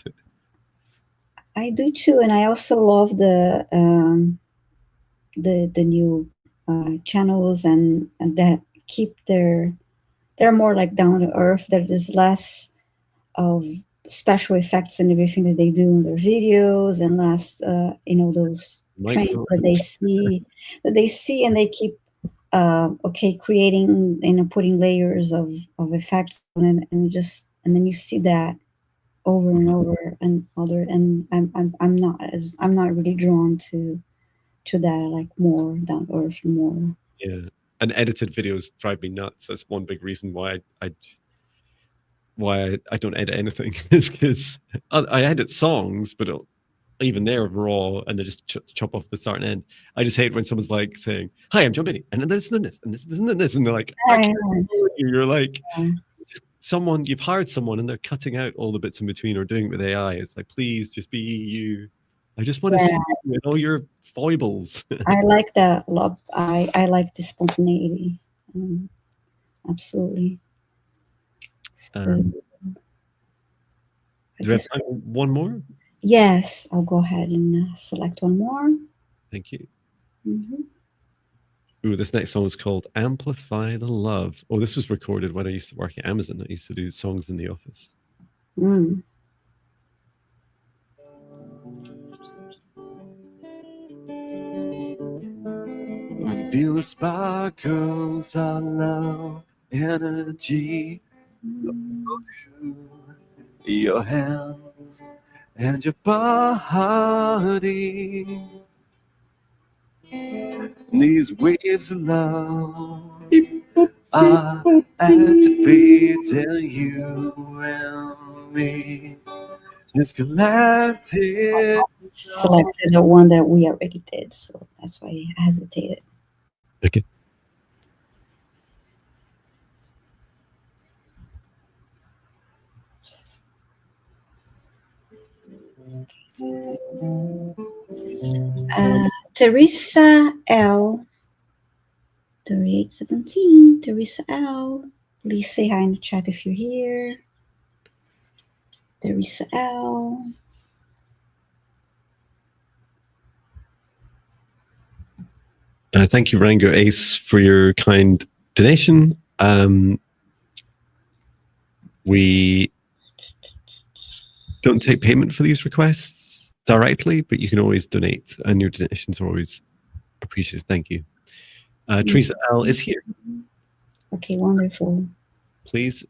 I do too, and I also love the new channels and that keep they're more like down to earth. There is less of special effects and everything that they do in their videos, and less those trends that they see and they keep creating putting layers of effects on it, and then you see that over and over and other, and I'm not really drawn to that, like more down to earth, more. Yeah, and edited videos drive me nuts. That's one big reason why I don't edit anything is because I edit songs, but even they're raw and they just chop off the start and end. I just hate when someone's like saying, "Hi, I'm Jon Binnie, and this and this and this and this," and they're like, "I can't follow you." You're like, you've hired someone and they're cutting out all the bits in between or doing it with AI. It's like, please just be you. I just want to see all your foibles. I like that a lot. I like the spontaneity. Absolutely. So, do we have time for one more? Yes, I'll go ahead and select one more. Thank you. Mm-hmm. Ooh, this next song is called Amplify the Love. Oh, this was recorded when I used to work at Amazon. I used to do songs in the office. Feel the sparkles of love, energy to your hands and your body. These waves of love are activating you and me. This galactic. Selected the one that we already did, so that's why I hesitated. Okay. Teresa L. 3817. Teresa L. Please say hi in the chat if you're here. Teresa L. Thank you, Rango Ace, for your kind donation. We don't take payment for these requests directly, but you can always donate, and your donations are always appreciated. Thank you. Teresa L is here. Okay, wonderful. Please,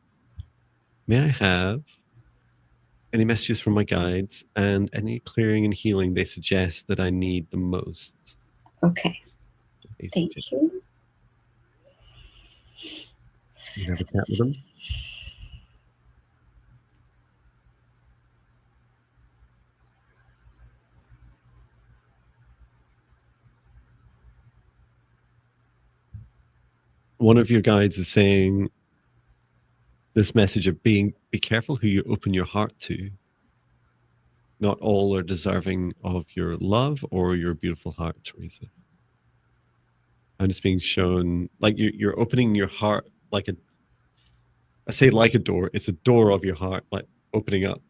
may I have any messages from my guides and any clearing and healing they suggest that I need the most? Okay. Thank you. You have a chat with them. One of your guides is saying this message of be careful who you open your heart to. Not all are deserving of your love or your beautiful heart, Teresa. And it's being shown like you're opening your heart like I say like a door, it's a door of your heart, like opening up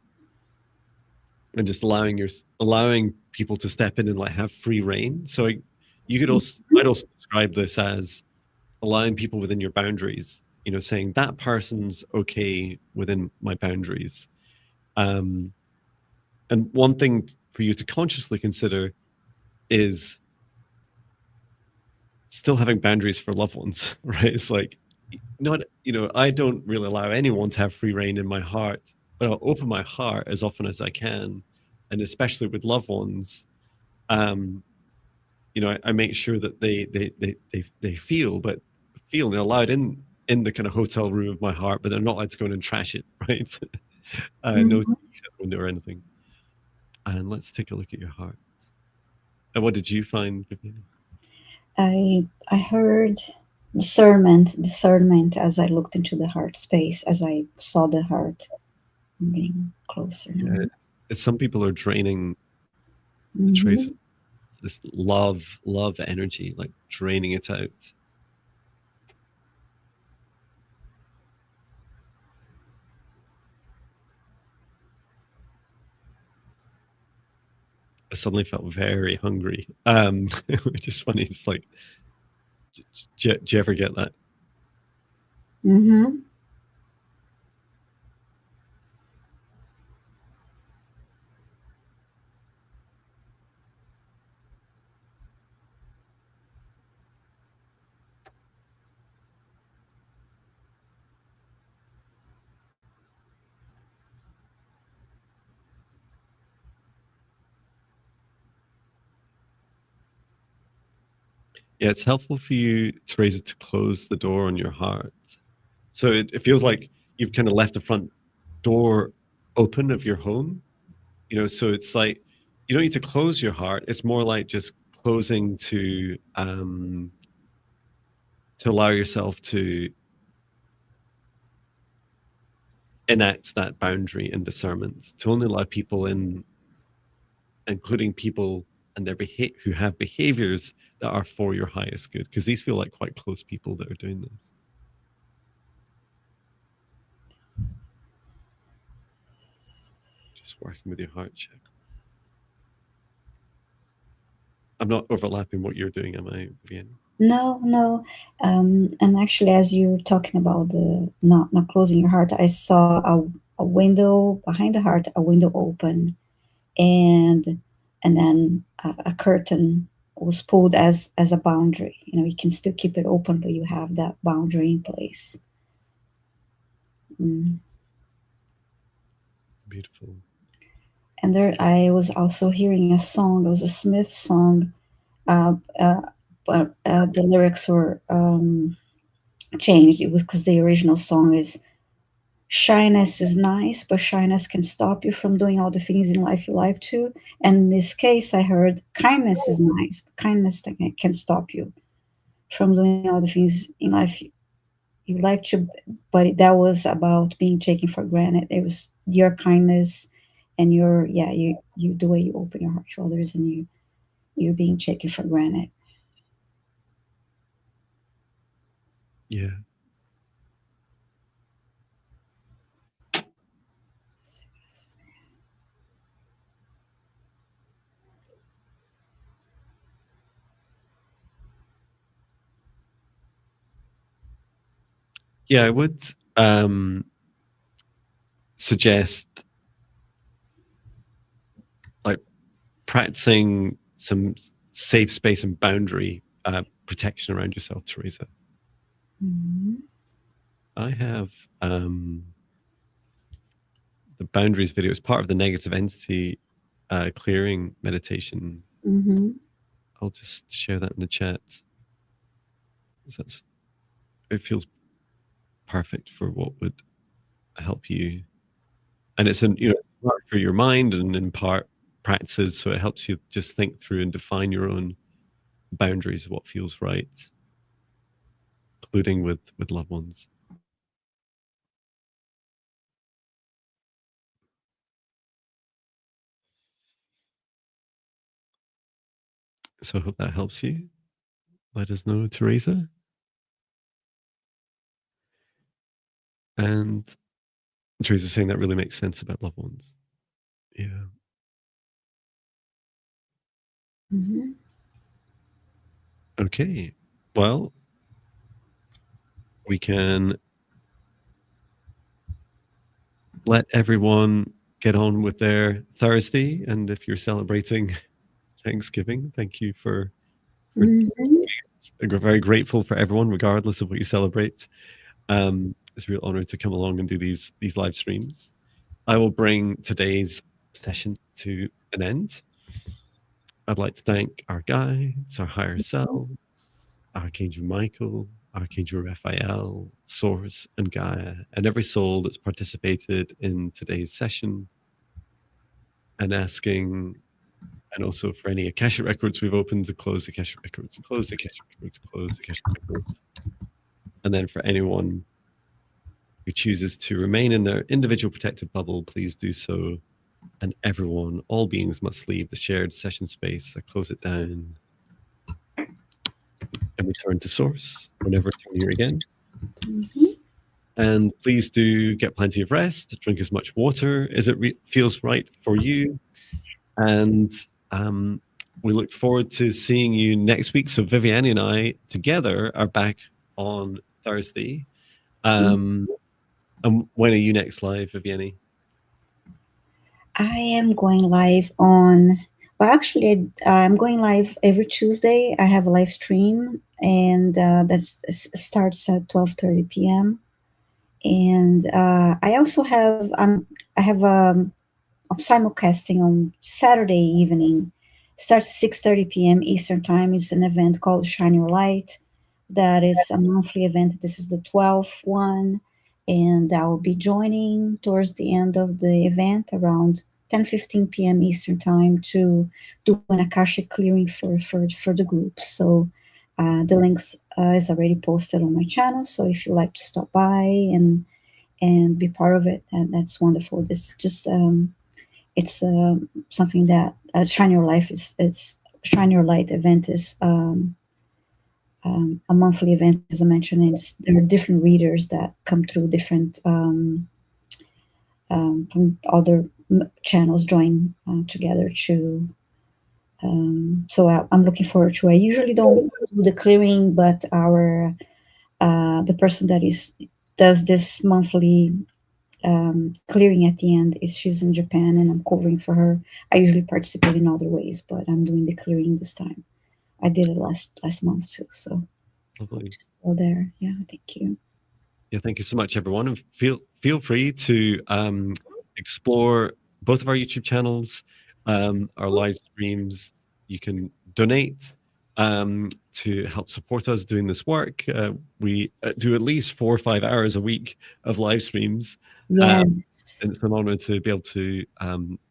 and just allowing people to step in and like have free reign. So you could also, I'd also describe this as allowing people within your boundaries, you know, saying that person's okay within my boundaries. And one thing for you to consciously consider is still having boundaries for loved ones, right? It's like, not, you know, I don't really allow anyone to have free reign in my heart, but I'll open my heart as often as I can. And especially with loved ones, you know, I make sure that they feel, but feel they're allowed in the kind of hotel room of my heart, but they're not allowed to go in and trash it, right? No window or anything. And let's take a look at your heart. And what did you find, Viviane? I heard discernment as I looked into the heart space, as I saw the heart moving closer. Yeah, some people are draining the Mm-hmm. traces, this love energy, like draining it out. I suddenly felt very hungry, which is funny. It's like, do you ever get that? Mm-hmm. Yeah, it's helpful for you, Teresa, to close the door on your heart. So it feels like you've kind of left the front door open of your home, you know, so it's like you don't need to close your heart. It's more like just closing to allow yourself to enact that boundary and discernment, to only allow people in, including people and their who have behaviors that are for your highest good, because these feel like quite close people that are doing this. Just working with your heart check. I'm not overlapping what you're doing, am I, Viviane? No. And actually, as you're talking about the not closing your heart, I saw a window behind the heart, a window open, and then a curtain was pulled as a boundary. You know, you can still keep it open, but you have that boundary in place. Mm. Beautiful. And there, I was also hearing a song. It was a Smith song, uh, uh, but the lyrics were changed. It was because the original song is shyness is nice, but shyness can stop you from doing all the things in life you like to. And in this case, I heard kindness is nice, but kindness can stop you from doing all the things in life you like to. But that was about being taken for granted. It was your kindness and your you the way you open your heart to others, and you're being taken for granted. Yeah. Yeah, I would suggest like practicing some safe space and boundary protection around yourself, Teresa. Mm-hmm. I have the boundaries video as part of the negative entity clearing meditation. Mm-hmm. I'll just share that in the chat. It feels perfect for what would help you, and it's part for your mind and in part practices, so it helps you just think through and define your own boundaries of what feels right, including with loved ones. So I hope that helps you. Let us know, Teresa. And Teresa's saying that really makes sense about loved ones. Yeah. Mhm. Okay. Well, we can let everyone get on with their Thursday. And if you're celebrating Thanksgiving, thank you for Mhm. I'm very grateful for everyone, regardless of what you celebrate. It's a real honor to come along and do these live streams. I will bring today's session to an end. I'd like to thank our guides, our higher selves, Archangel Michael, Archangel Raphael, Source, and Gaia, and every soul that's participated in today's session, and asking, and also for any Akashic records we've opened, to close the Akashic records, close the Akashic records, close the Akashic records. And then for anyone who chooses to remain in their individual protected bubble, please do so. And everyone, all beings must leave the shared session space. I close it down and return to source whenever it's near again. Mhm. And please do get plenty of rest, drink as much water as it feels right for you. And we look forward to seeing you next week. So Viviane and I together are back on Thursday. And when are you next live, Viviane? I am going live on. Well, actually, I'm going live every Tuesday. I have a live stream, and that starts at 12:30 p.m. And I also have I have I'm simulcasting on Saturday evening. Starts at 6:30 p.m. Eastern Time. It's an event called Shine Your Light. That is a monthly event. This is the 12th one, and I will be joining towards the end of the event around 10:15 p.m. Eastern Time to do an Akashic clearing for the group. So the links is already posted on my channel. So if you like to stop by and be part of it, and that's wonderful. This just it's something that Shine Your Life is Shine Your Light event is a monthly event, as I mentioned. There are different readers that come through different from other channels join together to. So I'm looking forward to. I usually don't do the clearing, but our the person that is does this monthly clearing at the end is she's in Japan, and I'm covering for her. I usually participate in other ways, but I'm doing the clearing this time. I did it last month too, so Lovely. go there. Yeah, thank you. Yeah, thank you so much, everyone. And feel free to explore both of our YouTube channels, our live streams. You can donate to help support us doing this work. We do at least 4 or 5 hours a week of live streams. And Yes. it's an honor to be able to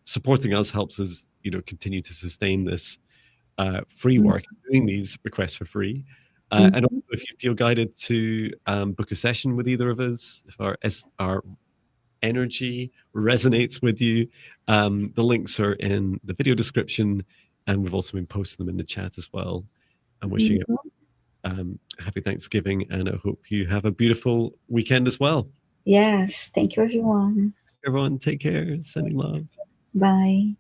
supporting us helps us, continue to sustain this free work, doing these requests for free. And also, if you feel guided to book a session with either of us, if our energy resonates with you, the links are in the video description, and we've also been posting them in the chat as well. I'm wishing you happy Thanksgiving, and I hope you have a beautiful weekend as well. Yes. Thank you, everyone. Everyone, take care. Sending love. Bye.